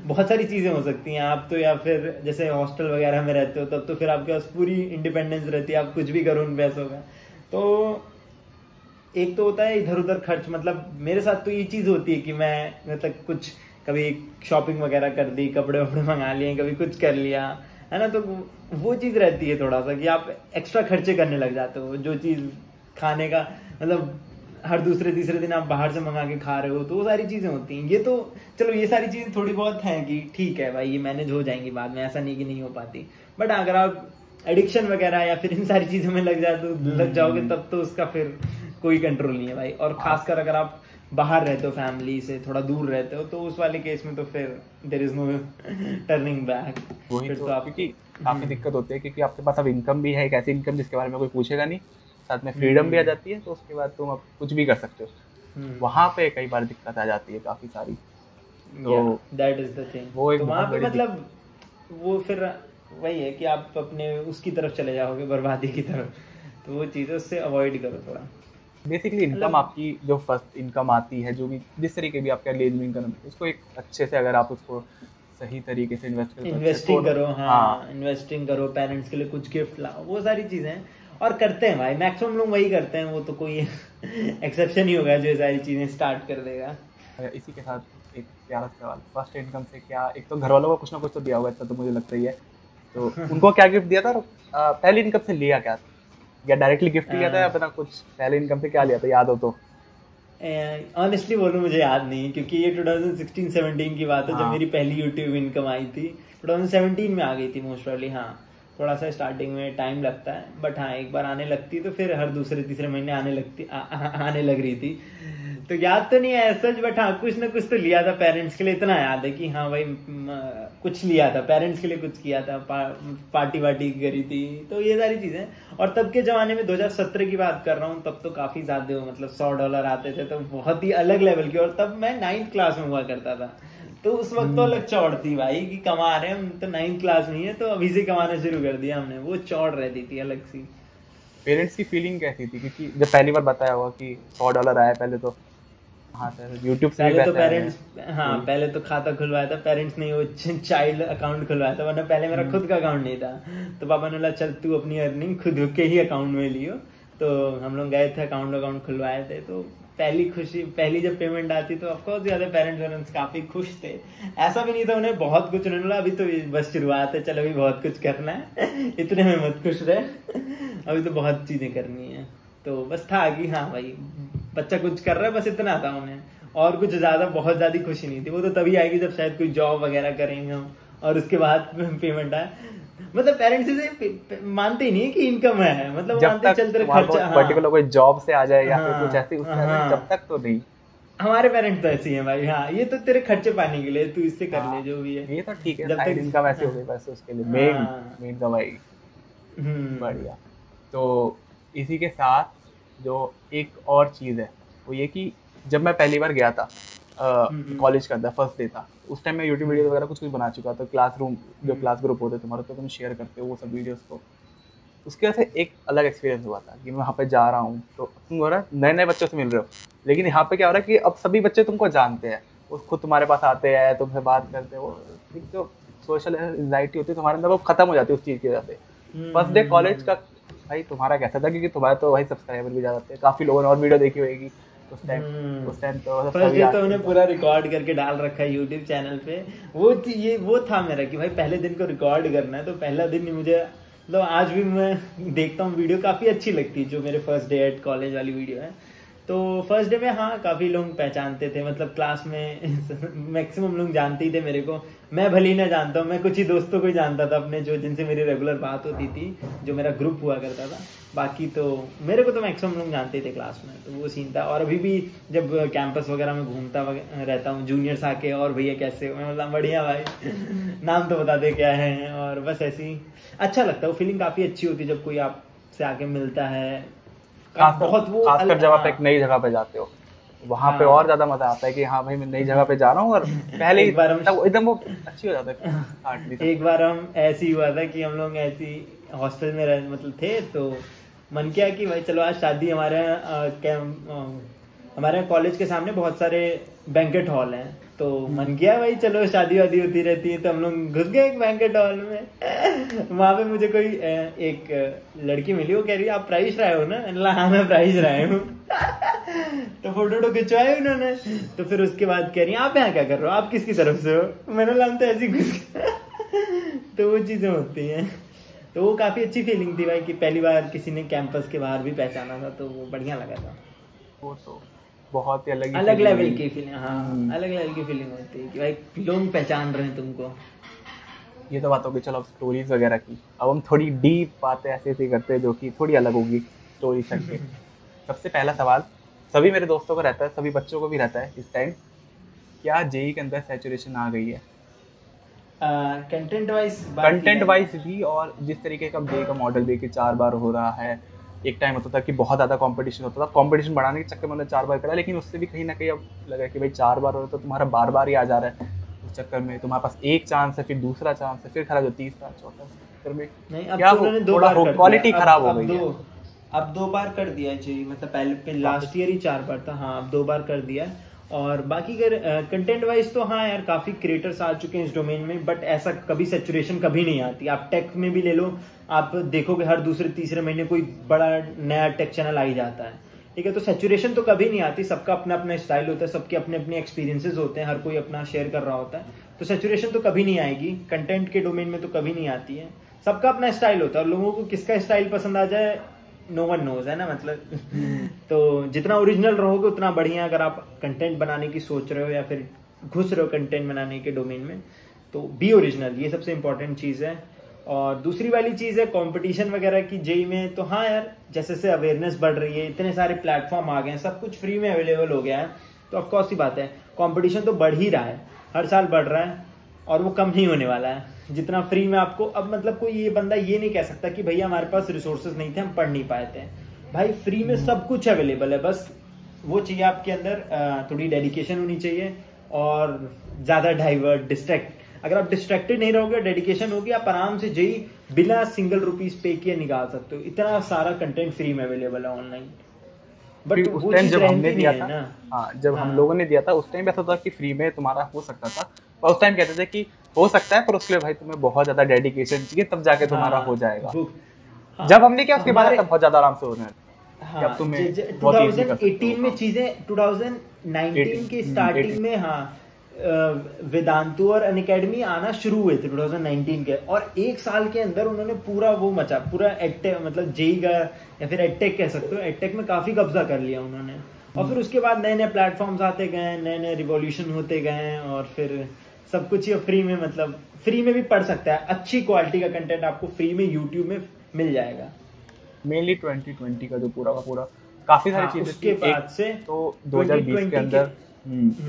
बहुत सारी चीजें हो सकती हैं। आप तो या फिर जैसे हॉस्टल वगैरह में रहते हो तब तो फिर आपके पास पूरी इंडिपेंडेंस रहती है, आप कुछ भी करो उन पैसों का। तो एक तो होता है इधर उधर खर्च, मतलब मेरे साथ तो ये चीज होती है कि मैं मतलब कुछ कभी शॉपिंग वगैरह कर दी, कपड़े वपड़े मंगा लिए, कभी कुछ कर लिया, है ना। तो वो चीज रहती है थोड़ा सा कि आप एक्स्ट्रा खर्चे करने लग जाते हो, जो चीज खाने का, मतलब हर दूसरे तीसरे दिन आप बाहर से मंगा के खा रहे हो, तो वो सारी चीजें होती हैं। ये तो चलो ये सारी चीजें थोड़ी बहुत हैं कि ठीक है भाई ये मैनेज हो जाएंगी बाद में, ऐसा नहीं कि नहीं हो पाती। बट अगर आप एडिक्शन वगैरह या फिर इन सारी चीजों में लग जाओगे तब तो उसका फिर कोई कंट्रोल नहीं है भाई। और खासकर अगर आप बाहर रहते हो, फैमिली से थोड़ा दूर रहते हो, तो उस वाले केस में तो फिर there is no turning back. वही तो क्योंकि काफी दिक्कत होती है, क्योंकि आपके पास अब इनकम भी है, एक ऐसी इनकम जिसके बारे में कोई पूछेगा नहीं, साथ में फ्रीडम भी आ जाती है, तो उसके बाद तुम अब कुछ भी कर सकते हो। वहां पे कई बार दिक्कत आ जाती है काफी सारी, तो दैट इज द थिंग। वो तो वहां पे मतलब वो फिर वही है कि आप अपने उसकी तरफ चले जाओगे, बर्बादी की तरफ। तो वो चीजें उससे अवॉइड करो थोड़ा। बेसिकली इनकम आपकी जो फर्स्ट इनकम आती है, जो भी जिस तरीके भी आपका अर्ली एज में इनकम, उसको एक अच्छे से अगर आप उसको सही तरीके से इन्वेस्टिंग करो, हाँ इन्वेस्टिंग करो, पेरेंट्स के लिए कुछ गिफ्ट लाओ, वो सारी चीजें और करते हैं भाई, मैक्सिमम लोग वही करते हैं। वो तो कोई एक्सेप्शन ही होगा जो ये सारी चीजें स्टार्ट कर देगा। इसी के साथ एक प्यारा सवाल, फर्स्ट इनकम से क्या, एक तो घर वालों को कुछ ना कुछ तो दिया होगा, इतना तो मुझे लगता ही है। तो उनको क्या गिफ्ट दिया था, पहली इनकम से लिया क्या, या डायरेक्टली गिफ्ट लिया था, या अपना कुछ पहले इनकम से क्या लिया था, याद हो तो? ऑनेस्टली बोलूं मुझे याद नहीं, क्योंकि ये 2016-17 की बात है जब मेरी पहली यूट्यूब इनकम आई थी। 2017 में आ गई थी मोस्ट प्रॉब्ली। हाँ थोड़ा सा स्टार्टिंग में टाइम लगता है, बट हाँ एक बार आने लगती तो फिर हर दूसरे तीसरे महीने आने लग रही थी। तो याद तो नहीं है सच, बट हाँ कुछ ना कुछ तो लिया था पेरेंट्स के लिए, इतना याद है कि हाँ भाई कुछ लिया था पेरेंट्स के लिए, कुछ किया था, पार्टी वार्टी करी थी। तो ये सारी चीजें। और तब के जमाने में 2017 की बात कर रहा हूँ, तब तो काफी ज्यादा मतलब $100 आते थे, तो बहुत ही अलग लेवल की। और तब मैं 9th क्लास में हुआ करता था, तो उस वक्त तो अलग चौड़ थी भाई कि कमा रहे हैं हम, तो 9th क्लास में है तो अभी से कमाना शुरू कर दिया हमने। वो चौड़ रहती थी अलग सी। पेरेंट्स की फीलिंग कैसी थी, क्योंकि जब पहली बार बताया हुआ कि $100 आया पहले, तो हाँ सर यूट्यूब से पहले तो पेरेंट्स, हाँ पहले तो खाता खुलवाया था पेरेंट्स ने, वो चाइल्ड अकाउंट खुलवाया था, वरना पहले मेरा खुद का अकाउंट नहीं था। तो पापा ने बोला चल तू अपनी अर्निंग खुद के ही अकाउंट में लियो। तो हम लोग गए थे, अकाउंट खुलवाए थे। तो पहली खुशी, पहली जब पेमेंट आती तो ऑफकोर्स ज्यादा पेरेंट्स काफी खुश थे। ऐसा भी नहीं था उन्हें बहुत कुछ, उन्होंने बोला अभी तो बस शुरुआत है, चल अभी बहुत कुछ करना है, इतने में मत खुश रहे, अभी तो बहुत चीजें करनी है। तो बस था कि हाँ भाई बच्चा कुछ कर रहा है, बस इतना था उन्हें। और कुछ ज्यादा बहुत ज्यादा खुशी नहीं थी। वो तो तभी आएगी जब शायद कोई जॉब वगैरह करेंगे हम और उसके बाद पेमेंट आए। मतलब पेरेंट्स इसे मानते ही नहीं कि इनकम है, मतलब जब मानते तक चलते रहे खर्चा। पर्टिकुलर कोई जॉब से आ जाए या फिर हाँ, कुछ ऐसी उससे आ जाए, हाँ। जब तक तो नहीं। हमारे पेरेंट्स तो ऐसे ही हैं भाई, हाँ ये तो तेरे खर्चे पाने के लिए तू इससे कर ले जो भी है। ये तो ठीक है, जब साइड तक इनकम ऐसी हो गई बस उसके लिए मेन कमाई। बढ़िया। तो इसी के साथ जो एक और चीज़ है वो ये कि जब मैं पहली बार गया था कॉलेज के अंदर, फर्स्ट डे था, उस टाइम मैं यूट्यूब वीडियो वगैरह कुछ बना चुका था। क्लासरूम जो क्लास ग्रुप होते तुम्हारे, तो तुम शेयर करते हो वो सब वीडियोस को। उसके वजह से एक अलग एक्सपीरियंस हुआ था कि मैं वहाँ पे जा रहा हूँ, तो तुम हो रहा है नए नए बच्चों से मिल रहे हो, लेकिन यहाँ पे क्या हो रहा है कि अब सभी बच्चे तुमको जानते हैं, वो खुद तुम्हारे पास आते हैं, तुमसे बात करते हैं। वो एक जो सोशल एंजाइटी होती है तुम्हारे अंदर वो खत्म हो जाती है उस चीज़ की वजह से। फर्स्ट डे कॉलेज का भाई तुम्हारा कैसा था, क्योंकि तुम्हारे तो भाई सब्सक्राइबर भी ज़्यादा थे, काफ़ी लोगों ने और वीडियो देखी होगी उस टाइम तो फर्स्ट डे तो उन्हें पूरा रिकॉर्ड करके डाल रखा है यूट्यूब चैनल पे। वो था मेरा कि भाई पहले दिन को रिकॉर्ड करना है, तो पहला दिन ही मुझे मतलब आज भी मैं देखता हूँ वीडियो, काफी अच्छी लगती है जो मेरे फर्स्ट डे एट कॉलेज वाली वीडियो है। तो फर्स्ट डे में हाँ काफी लोग पहचानते थे, मतलब क्लास में मैक्सिमम लोग जानते ही थे मेरे को। मैं भले ही ना जानता हूँ, मैं कुछ ही दोस्तों को ही जानता था अपने, जो जिनसे मेरी रेगुलर बात होती थी, जो मेरा ग्रुप हुआ करता था। बाकी तो मेरे को तो मैक्सिमम लोग जानते थे क्लास में, तो वो सीन था। और अभी भी जब कैंपस वगैरह में घूमता रहता हूँ, जूनियर्स आके और भैया कैसे हो, मैं मतलब बढ़िया भाई नाम तो बता दे क्या है, और बस ऐसे ही अच्छा लगता है। वो फीलिंग काफी अच्छी होती है जब कोई आपसे आके मिलता है। बहुत वो खासकर जब आप एक नई जगह पे जाते हो, वहाँ पे और ज्यादा मजा आता है कि हाँ भाई मैं नई जगह पे जा रहा हूँ, और पहले एक बार एकदम वो अच्छी हो जाता है। एक बार हम ऐसे ही हुआ था कि हम लोग ऐसी हॉस्टल में मतलब थे, तो मन किया कि भाई चलो आज शादी, हमारे कॉलेज के सामने बहुत सारे बैंकेट हॉल हैं, तो मन किया भाई चलो शादी वादी होती रहती है, तो हम लोग घुस गए एक बैंकेट हॉल में। वहां पे मुझे कोई एक लड़की मिली, वो कह रही है आप प्राइस रहे हो ना? हाँ मैं प्राइस रहे हूँ। तो फोटो खिंचवाए उन्होंने। तो फिर उसके बाद कह रही है आप यहाँ क्या कर रहे हो, आप किसकी तरफ से हो? मैंने बोला हम तो ऐसी घुस गए। तो वो चीजें होती हैं। तो वो काफी अच्छी फीलिंग थी भाई कि पहली बार किसी ने कैंपस के बाहर भी पहचाना था, तो वो बढ़िया लगा था। वो तो बहुत ही अलग लेवल की फीलिंग, हाँ अलग लेवल की फीलिंग होती है कि भाई लोग पहचान रहे हैं तुमको। ये तो बात होगी चलो अब स्टोरीज वगैरह की। अब हम थोड़ी डीप बातें ऐसे करते हैं जो कि थोड़ी अलग होगी स्टोरी से। सबसे पहला सवाल सभी मेरे दोस्तों को रहता है, सभी बच्चों को भी रहता है इस टाइम, क्या जेई के अंदर सैचुरेशन आ गई है? कंटेंट वाइज भी, और जिस तरीके का जेई का मॉडल भी कि 4 बार हो रहा है। एक टाइम होता था कि बहुत ज़्यादा कंपटीशन होता था, कंपटीशन बढ़ाने के चक्कर में उन्होंने 4 बार करा, लेकिन उससे भी कहीं ना कहीं अब लगा कि भाई 4 बार हो रहा है तो तुम्हारा बार बार ही आ जा रहा है। उस चक्कर में तुम्हारे पास एक चांस है, फिर दूसरा चांस है, फिर खराब, तीसरा चौथा, चक्कर में क्या थोड़ा क्वालिटी खराब हो गई है। अब 2 बार कर दिया जी, मतलब पहले लास्ट ईयर ही 4 बार था, हाँ अब 2 बार कर दिया। और बाकी अगर कंटेंट वाइज तो हाँ यार काफी क्रिएटर्स आ चुके हैं इस डोमेन में, बट ऐसा कभी सैचुरेशन कभी नहीं आती। आप टेक में भी ले लो, आप देखोगे हर दूसरे तीसरे महीने कोई बड़ा नया टेक चैनल आ ही जाता है, ठीक है। तो सैचुरेशन तो कभी नहीं आती, सबका अपना अपना स्टाइल होता है, सबके अपने अपने एक्सपीरियंसेस होते हैं, हर कोई अपना शेयर कर रहा होता है, तो सैचुरेशन तो कभी नहीं आएगी। कंटेंट के डोमेन में तो कभी नहीं आती है, सबका अपना स्टाइल होता है, और लोगों को किसका स्टाइल पसंद आ जाए नो वन नोज, है ना, मतलब। तो जितना ओरिजिनल रहोगे उतना बढ़िया। अगर आप कंटेंट बनाने की सोच रहे हो या फिर घुस रहे हो कंटेंट बनाने के डोमेन में, तो बी ओरिजिनल, ये सबसे इंपॉर्टेंट चीज है। और दूसरी वाली चीज है कंपटीशन वगैरह की जेई में, तो हाँ यार जैसे से अवेयरनेस बढ़ रही है, इतने सारे प्लेटफॉर्म आ गए हैं, सब कुछ फ्री में अवेलेबल हो गया है, तो ऑफकोर्स ही बात है कंपटीशन तो बढ़ ही रहा है, हर साल बढ़ रहा है, और वो कम नहीं होने वाला है। जितना फ्री में आपको अब, मतलब कोई ये बंदा ये नहीं कह सकता कि भैया हमारे पास रिसोर्सेज नहीं थे, हम पढ़ नहीं पाए थे। भाई फ्री में सब कुछ अवेलेबल है, बस वो चाहिए आपके अंदर थोड़ी डेडिकेशन होनी चाहिए, और ज्यादा डाइवर्ट डिस्ट्रैक्ट, अगर आप डिस्ट्रैक्टेड नहीं रहोगे, डेडिकेशन होगी, आप आराम से जेई बिना सिंगल रुपीज पे किए निकाल सकते हो। इतना सारा कंटेंट फ्री में अवेलेबल है ऑनलाइन। बट उस टाइम जब हमने दिया था ना, हाँ जब हम लोगों ने दिया था उस टाइम ऐसा था कि फ्री में तुम्हारा हो सकता था, और उस टाइम कहते थे कि हो सकता है, पर उसके लिए भाई तुम्हें बहुत ज्यादा डेडिकेशन चाहिए, तब जाके तुम्हारा हो जाएगा। जब हमने किया उसके बाद बहुत ज्यादा आराम से हो रहा है। 2018 में चीजें, 2019 के स्टार्टिंग में हाँ वेदांतु और अनअकैडमी आना शुरू हुए थे 2019 के, और 1 साल के अंदर उन्होंने पूरा वो पूरा एडटेक, मतलब जेई का या फिर एडटेक कह सकते हो, एडटेक में काफी कब्जा कर लिया उन्होंने। और फिर उसके बाद नए नए प्लेटफॉर्म्स आते गए, नए नए रिवॉल्यूशन होते गए, और फिर सब कुछ ये फ्री में, मतलब फ्री में भी पढ़ सकता है। अच्छी क्वालिटी का कंटेंट आपको फ्री में यूट्यूब में मिल जाएगा। मेनली 2020 का जो पूरा का पूरा काफी सारी चीजें उसके बाद से तो 2020 के अंदर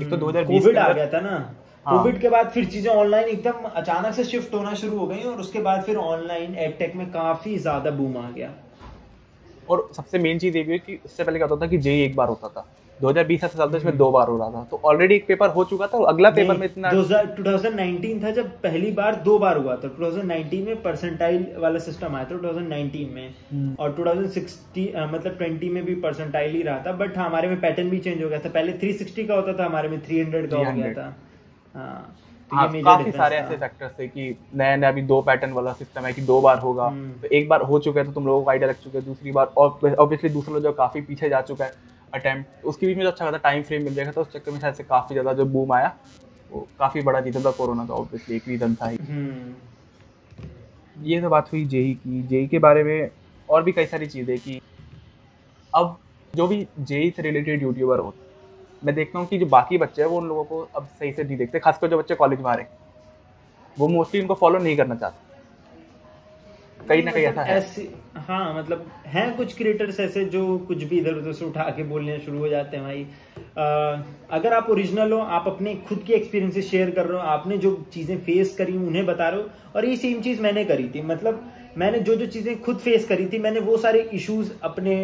एक तो 2020 कोविड आ गया था ना। कोविड के बाद फिर चीजें ऑनलाइन एकदम अचानक से शिफ्ट होना शुरू हो गई, और उसके बाद फिर ऑनलाइन एडटेक में काफी ज्यादा बूम आ गया। और सबसे मेन चीज ये भी है कि उससे पहले क्या होता था कि जेई एक बार होता था, 2020 ऐसा साल था इसमें 2 बार हो रहा था, तो ऑलरेडी एक पेपर हो चुका था और अगला पेपर में इतना 2019 था जब पहली बार 2 बार हुआ था। 2019 में परसेंटाइल वाला सिस्टम आया था 2019 में, और 2060 मतलब 20 में भी परसेंटाइल ही रहा था, बट हमारे में पैटर्न भी चेंज हो गया था। पहले 360 का होता था, हमारे में 300 का हो गया था। काफी सारे ऐसे फैक्टर्स थे कि नया नया अभी 2 पैटर्न वाला सिस्टम है कि 2 बार होगा, तो एक बार हो चुका है तो तुम लोगों को आइडिया लग चुका है, दूसरी बार ऑब्वियसली दूसरा लोग जो काफी पीछे जा चुका है अटेम्प्ट, उसके बीच में जो अच्छा खासा टाइम फ्रेम मिल जाएगा, तो उस चक्कर में शायद से काफी ज्यादा जो बूम आया वो काफी बड़ा रीजन था कोरोना का, ऑब्वियसली एक रीजन था ही। ये तो बात हुई जेई की। जेई के बारे में और भी कई सारी चीजें कि अब जो भी जेई से रिलेटेड यूट्यूबर हो, मैं देखता हूँ कि जो बाकी बच्चे हैं वो उन लोगों को अब सही से नहीं देखते, खासकर जो बच्चे कॉलेज में आ रहे हैं वो मोस्टली उनको फॉलो नहीं करना चाहते, कहीं ना कहीं ऐसा है। हाँ, मतलब हैं कुछ क्रिएटर्स ऐसे जो कुछ भी इधर उधर से उठा के बोलने शुरू हो जाते हैं। भाई अगर आप ओरिजिनल हो, आप अपने खुद की एक्सपीरियंसेस शेयर कर रहे हो, आपने जो चीजें फेस करी उन्हें बता रहे हो, और ये सेम चीज मैंने करी थी। मतलब मैंने जो जो चीजें खुद फेस करी थी, मैंने वो सारे इश्यूज अपने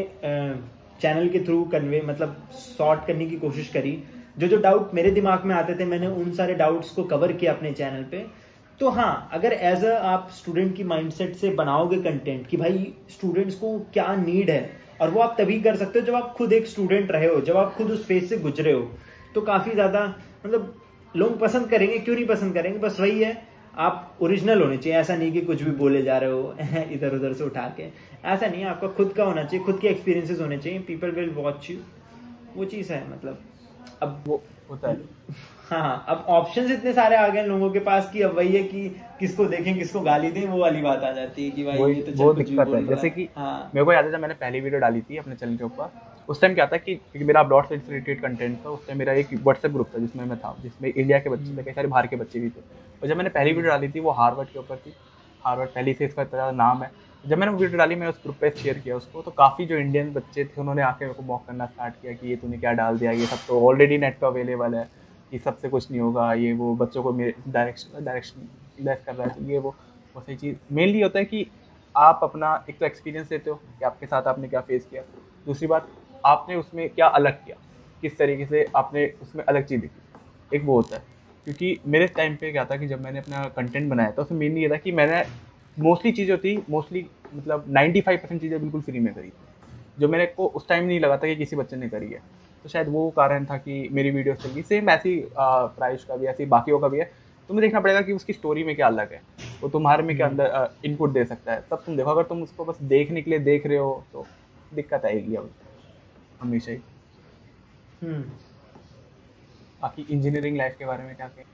चैनल के थ्रू कन्वे मतलब सॉर्ट करने की कोशिश करी। जो जो डाउट मेरे दिमाग में आते थे, मैंने उन सारे डाउट्स को कवर किया अपने चैनल पे। तो हाँ, अगर एज अ आप स्टूडेंट की माइंडसेट से बनाओगे कंटेंट कि भाई स्टूडेंट्स को क्या नीड है, और वो आप तभी कर सकते हो जब आप खुद एक स्टूडेंट रहे हो, जब आप खुद उस फेज से गुजरे हो, तो काफी ज्यादा मतलब लोग पसंद करेंगे। क्यों नहीं पसंद करेंगे? बस वही है, आप ओरिजिनल होने चाहिए। ऐसा नहीं कि कुछ भी बोले जा रहे हो इधर उधर से उठा के, ऐसा नहीं है। आपका खुद का होना चाहिए, खुद के एक्सपीरियंसेस होने चाहिए। पीपल विल वॉच यू, वो चीज है। मतलब अब वो होता है। हाँ, अब ऑप्शंस इतने सारे आ गए लोगों के पास कि अब वही है कि किसको देखें किसको गाली दें, वो वाली बात आ जाती है कि भाई ये तो वो दिक्कत है। जैसे कि मेरे को याद है जब मैंने पहली वीडियो डाली थी अपने चैनल के ऊपर, उस टाइम क्या था कि मेरा अपलॉड से रिलेटेड कंटेंट था। उस टाइम मेरा एक व्हाट्सएप ग्रुप था जिसमें मैं था, जिसमें इंडिया के बच्चे थे, कई सारे बाहर के बच्चे भी थे। और जब मैंने पहली वीडियो डाली थी वो हार्वर्ड के ऊपर थी। हार्वर्ड पहले से इसका इतना नाम है। जब मैंने वो वीडियो डाली, मैं उस ग्रुप पे शेयर किया उसको, तो काफ़ी जो इंडियन बच्चे थे उन्होंने आके मेरे को मॉक करना स्टार्ट किया कि ये तूने क्या डाल दिया, ये सब तो ऑलरेडी नेट पे अवेलेबल है, ये सबसे कुछ नहीं होगा, ये वो बच्चों को मेरे डायरेक्शन लेस कर रहा है। ये वो सही चीज़ मेनली होता है कि आप अपना एक तो एक्सपीरियंस देते हो कि आपके साथ आपने क्या फेस किया, दूसरी बात आपने उसमें क्या अलग किया, किस तरीके से आपने उसमें अलग चीज़ देखी, एक वो होता है। क्योंकि मेरे टाइम पे क्या था कि जब मैंने अपना कंटेंट बनाया था उसमें मेनली ये था कि मैंने मोस्टली चीज़ें होती मोस्टली मतलब 95% चीज़ें बिल्कुल फ्री में करी थी, जो मेरे को उस टाइम नहीं लगा था कि किसी बच्चे ने करी है। तो शायद वो कारण था कि मेरी वीडियो चल गई। सेम ऐसी प्राइस का भी, ऐसी बाकियों का भी है। तुम्हें देखना पड़ेगा कि उसकी स्टोरी में क्या अलग है, वो तुम्हारे में क्या अंदर इनपुट दे सकता है, तब तुम देखो। अगर तुम उसको बस देखने के लिए देख रहे हो तो दिक्कत आएगी अब हमेशा ही। बाकी इंजीनियरिंग लाइफ के बारे में क्या कहें?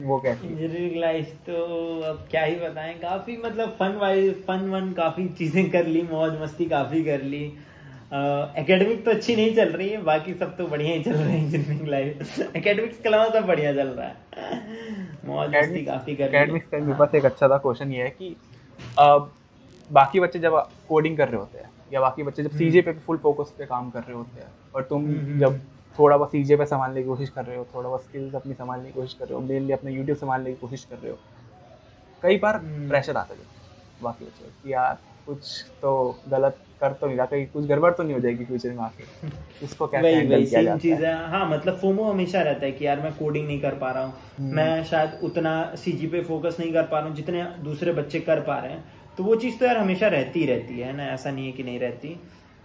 वो कैसी इंजीनियरिंग लाइफ तो अब क्या ही बताएं, काफी मतलब फन काफी चीजें कर ली, मौज मस्ती काफी कर ली। एकेडमिक तो अच्छी नहीं चल रही है, बाकी सब तो बढ़िया ही चल रहा है। इंजीनियरिंग लाइफ एकेडमिक्स के अलावा सब बढ़िया चल रहा है, मौज मस्ती काफी कर ली। एकेडमिक्स का मेरे पास एक अच्छा था क्वेश्चन ये है कि बाकी बच्चे जब कोडिंग कर रहे होते हैं, या बाकी बच्चे जब सीजे पे फुल फोकस पे काम कर रहे होते हैं, और तुम जब थोड़ा बहुत सीजे पे संभालने की कोशिश कर रहे हो, थोड़ा बहुत स्किल्स अपनी संभालने की कोशिश कर रहे हो, मेनली अपने यूट्यूब संभालने की कोशिश कर रहे हो, कई बार प्रेशर आता है बाकी बच्चों कि यार कुछ तो गलत कर तो नहीं रहा, कहीं कुछ गड़बड़ तो नहीं हो जाएगी फ्यूचर में आके, उसको कैसे हैंडल किया जाता है? चीज है। हाँ, मतलब फोमो हमेशा रहता है कि यार मैं कोडिंग नहीं कर पा रहा हूँ, मैं शायद उतना सीजी पे फोकस नहीं कर पा रहा हूँ जितने दूसरे बच्चे कर पा रहे हैं। तो वो चीज तो यार हमेशा रहती है ना, ऐसा नहीं है कि नहीं रहती।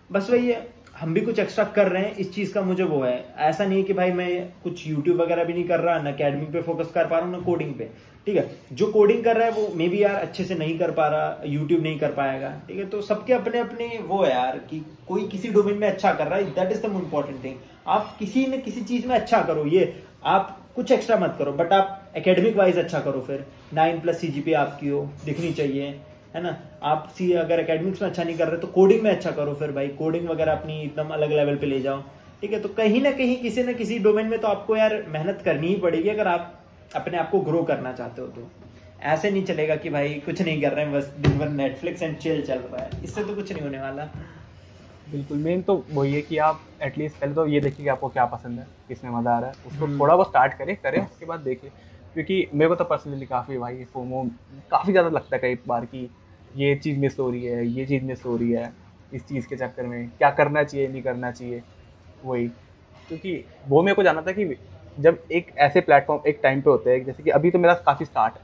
बस वही है, हम भी कुछ एक्स्ट्रा कर रहे हैं, इस चीज का मुझे वो है। ऐसा नहीं है कि भाई मैं कुछ यूट्यूब वगैरह भी नहीं कर रहा, ना अकेडमिक पे फोकस कर पा रहा हूँ, ना कोडिंग पे। ठीक है, जो कोडिंग कर रहा है वो मे बी यार अच्छे से नहीं कर पा रहा, यूट्यूब नहीं कर पाएगा। ठीक है, तो सबके अपने अपने वो है यार कि कोई किसी डोमेन में अच्छा कर रहा है, that is the important thing. आप किसी न किसी चीज में अच्छा करो, ये आप कुछ एक्स्ट्रा मत करो, बट आप एकेडमिक वाइज अच्छा करो। फिर 9+ CGPA आपकी हो दिखनी चाहिए, है ना। आप अगर एकेडमिक्स में अच्छा नहीं कर रहे तो कोडिंग में अच्छा करो, फिर भाई कोडिंग वगैरह अपनी एकदम अलग लेवल पे ले जाओ। ठीक है, तो कहीं ना कहीं किसी ना किसी डोमेन में तो आपको यार मेहनत करनी ही पड़ेगी अगर आप अपने आप को ग्रो करना चाहते हो। तो ऐसे नहीं चलेगा कि भाई कुछ नहीं कर रहे हैं, बस दिन भर नेटफ्लिक्स एंड चिल चल रहा है, इससे तो कुछ नहीं होने वाला। बिल्कुल, मेन तो वही है कि आप एटलीस्ट पहले तो ये देखिए कि आपको क्या पसंद है, किसमें मज़ा आ रहा है, उसको थोड़ा बहुत स्टार्ट करें उसके बाद देखिए। क्योंकि मेरे को तो पर्सनली काफ़ी भाई फोमो काफ़ी ज़्यादा लगता है कई बार कि ये चीज़ मिस हो रही है, ये चीज़ मिस हो रही है, इस चीज़ के चक्कर में क्या करना चाहिए नहीं करना चाहिए वही। क्योंकि वो मेरे को जानना था कि जब एक ऐसे प्लेटफॉर्म एक टाइम पे होते हैं, जैसे कि अभी तो मेरा काफ़ी स्टार्ट है,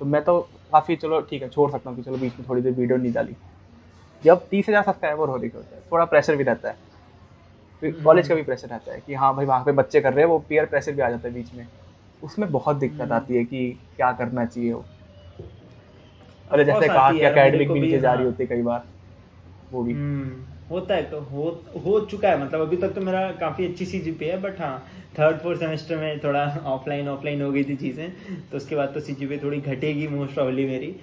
तो मैं तो काफ़ी चलो ठीक है छोड़ सकता हूँ कि चलो बीच में थोड़ी देर वीडियो नहीं डाली। जब 30,000 सब्सक्राइबर हो रहे होते हैं थोड़ा प्रेशर भी रहता है, फिर कॉलेज का भी प्रेशर रहता है कि हाँ भाई वहाँ पे बच्चे कर रहे हैं, वो पीयर प्रेशर भी आ जाता है बीच में, उसमें बहुत दिक्कत आती है कि क्या करना चाहिए वो। और जैसे कहा कि एकेडमिक भी नीचे जा रही होती है कई बार, वो भी होता है। तो हो चुका है, मतलब अभी तक तो मेरा काफी अच्छी CGPA है, बट हाँ 3rd-4th सेमेस्टर में थोड़ा ऑफलाइन हो गई थी चीजें, तो उसके बाद तो CGPA थोड़ी घटेगी मोस्ट प्रॉब्ली मेरी।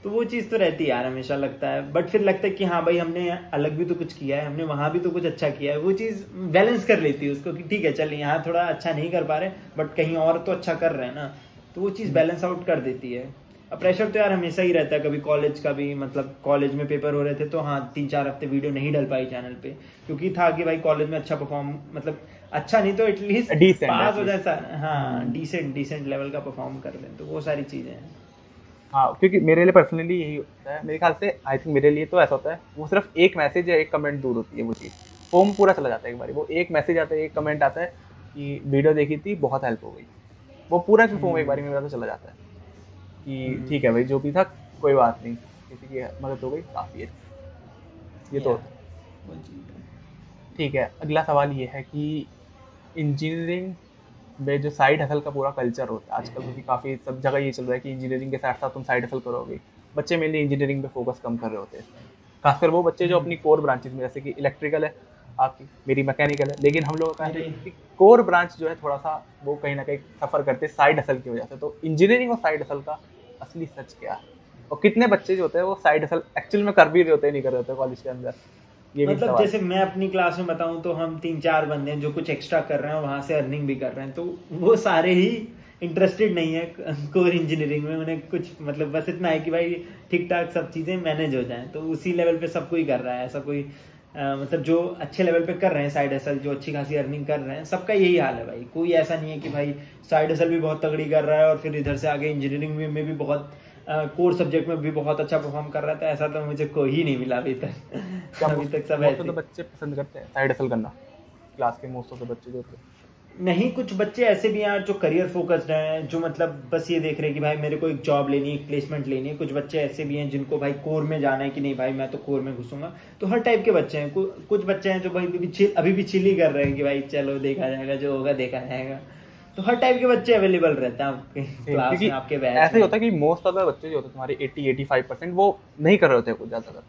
तो वो चीज़ तो रहती है यार, हमेशा लगता है, बट फिर लगता है कि हाँ भाई हमने अलग भी तो कुछ किया है, हमने वहां भी तो कुछ अच्छा किया है, वो चीज़ बैलेंस कर लेती है उसको कि ठीक है चल यहाँ थोड़ा अच्छा नहीं कर पा रहे बट कहीं और तो अच्छा कर रहे हैं ना, तो वो चीज़ बैलेंस आउट कर देती है। अब प्रेशर तो यार हमेशा ही रहता है, कभी कॉलेज का भी, मतलब कॉलेज में पेपर हो रहे थे तो हाँ 3-4 हफ्ते वीडियो नहीं डल पाई चैनल पे, क्योंकि था कि भाई कॉलेज में अच्छा परफॉर्म, मतलब अच्छा नहीं तो एटलीस्ट पास हो जाए, हाँ डिसेंट लेवल का परफॉर्म कर लें, तो वो सारी चीज़ें हैं। हाँ, क्योंकि मेरे लिए पर्सनली यही होता है, मेरे ख्याल से आई थिंक मेरे लिए तो ऐसा होता है, वो सिर्फ एक मैसेज या एक कमेंट दूर होती है वो चीज़, फॉर्म पूरा चला जाता है एक बार, वो एक मैसेज आता है, एक कमेंट आता है कि वीडियो देखी थी बहुत हेल्प हो गई, वो पूरा फिर फॉर्म एक बार में मेरा तो चला जाता है कि ठीक है भाई जो भी था कोई बात नहीं, किसी की मदद हो गई काफ़ी है, ये तो होता है। ठीक है, अगला सवाल ये है कि इंजीनियरिंग में जो साइड हसल का पूरा कल्चर होता है आजकल, क्योंकि काफ़ी सब जगह ये चल रहा है कि इंजीनियरिंग के साथ साथ तुम साइड हसल करोगे, बच्चे मेनली इंजीनियरिंग पे फोकस कम कर रहे होते हैं, खासकर वो बच्चे जो अपनी कोर ब्रांचेस में, जैसे कि इलेक्ट्रिकल है आपकी, मेरी मैकेनिकल है, लेकिन हम लोगों का कोर ब्रांच जो है थोड़ा सा वो कहीं ना कहीं सफ़र करते हैं साइड हसल की वजह से। तो इंजीनियरिंग और साइड हसल का असली सच क्या है, और कितने बच्चे जो होते हैं वो साइड हसल एक्चुअल में कर भी रहे होते हैं नहीं कर रहे होते कॉलेज के अंदर, ये मतलब जैसे मैं अपनी क्लास में बताऊं तो हम 3-4 बंदे हैं जो कुछ एक्स्ट्रा कर रहे हैं और वहां से अर्निंग भी कर रहे हैं, तो वो सारे ही इंटरेस्टेड नहीं है कोर इंजीनियरिंग में, उन्हें कुछ मतलब बस इतना है कि भाई ठीक ठाक सब चीजें मैनेज हो जाएं, तो उसी लेवल पे सब कोई कर रहा है, ऐसा कोई मतलब जो अच्छे लेवल पे कर रहे हैं साइड हसल, जो अच्छी खासी अर्निंग कर रहे हैं, सबका यही हाल है भाई, कोई ऐसा नहीं है कि भाई साइड हसल भी बहुत तगड़ी कर रहा है और फिर इधर से आगे इंजीनियरिंग में भी बहुत कोर सब्जेक्ट में भी बहुत अच्छा परफॉर्म कर रहा था, ऐसा तो मुझे कोई ही नहीं मिला अभी तक। अभी तक सब ऐसे तो बच्चे पसंद करते हैं साइड हसल करना, क्लास के मोस्ट ऑफ द बच्चे जो होते हैं नहीं, कुछ बच्चे ऐसे भी हैं जो करियर फोकस्ड हैं, जो मतलब बस ये देख रहे हैं कि भाई मेरे को एक जॉब लेनी है, एक प्लेसमेंट लेनी है। कुछ बच्चे ऐसे भी हैं जिनको भाई कोर में जाना है कि नहीं भाई मैं तो कोर में घुसूंगा, तो हर टाइप के बच्चे हैं। कुछ बच्चे हैं जो भाई अभी भी चिल ही कर रहे हैं कि भाई चलो देखा जाएगा, जो होगा देखा जाएगा, तो हर टाइप के बच्चे अवेलेबल रहते हैं आपके क्लास में, आपके बैच में। ऐसे होता है कि मोस्ट ऑफ द बच्चे जो होते हैं तुम्हारे 80-85% वो नहीं कर रहे होते कुछ ज़्यादातर,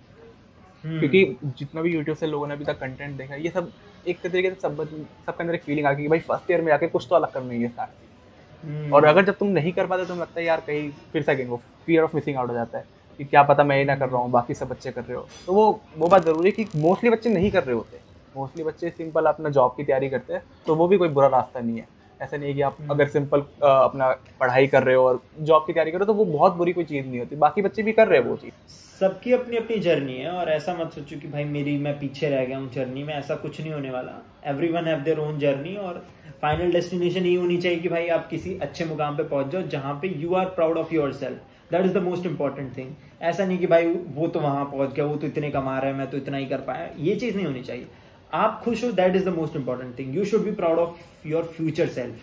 क्योंकि जितना भी यूट्यूब से लोगों ने अभी तक कंटेंट देखा है, ये सब एक तरीके से सबके अंदर एक फीलिंग आ गई कि भाई फर्स्ट ईयर में आके कुछ तो अलग करना ही है स्टार्ट, और अगर जब तुम नहीं कर पाते तो लगता है यार कहीं फिर सेकंड वो फियर ऑफ मिसिंग आउट हो जाता है कि क्या पता मैं ही ना कर रहा हूँ बाकी सब बच्चे कर रहे हो। तो वो बात ज़रूरी है कि मोस्टली बच्चे नहीं कर रहे होते, मोस्टली बच्चे सिंपल अपना जॉब की तैयारी करते हैं, तो वो भी कोई बुरा रास्ता नहीं है। ऐसा नहीं है कि आप अगर सिंपल अपना पढ़ाई कर रहे हो और जॉब की तैयारी कर रहे हो तो वो बहुत बुरी कोई चीज़ नहीं होती, बाकी बच्चे भी कर रहे हैं वो चीज़। सबकी अपनी अपनी जर्नी है, और ऐसा मत सोचो कि भाई मैं पीछे रह गया हूँ जर्नी में, ऐसा कुछ नहीं होने वाला। Everyone have their own journey, और फाइनल डेस्टिनेशन ये होनी चाहिए कि भाई आप किसी अच्छे मुकाम पे पहुंच जाओ जहां पे you are proud of yourself, that is the most important thing. ऐसा नहीं कि भाई वो तो वहां पहुंच गया, वो तो इतने कमा रहा है, मैं तो इतना ही कर पाया, ये चीज नहीं होनी चाहिए। आप खुश हो, that is the most important thing. You should be proud of your future self.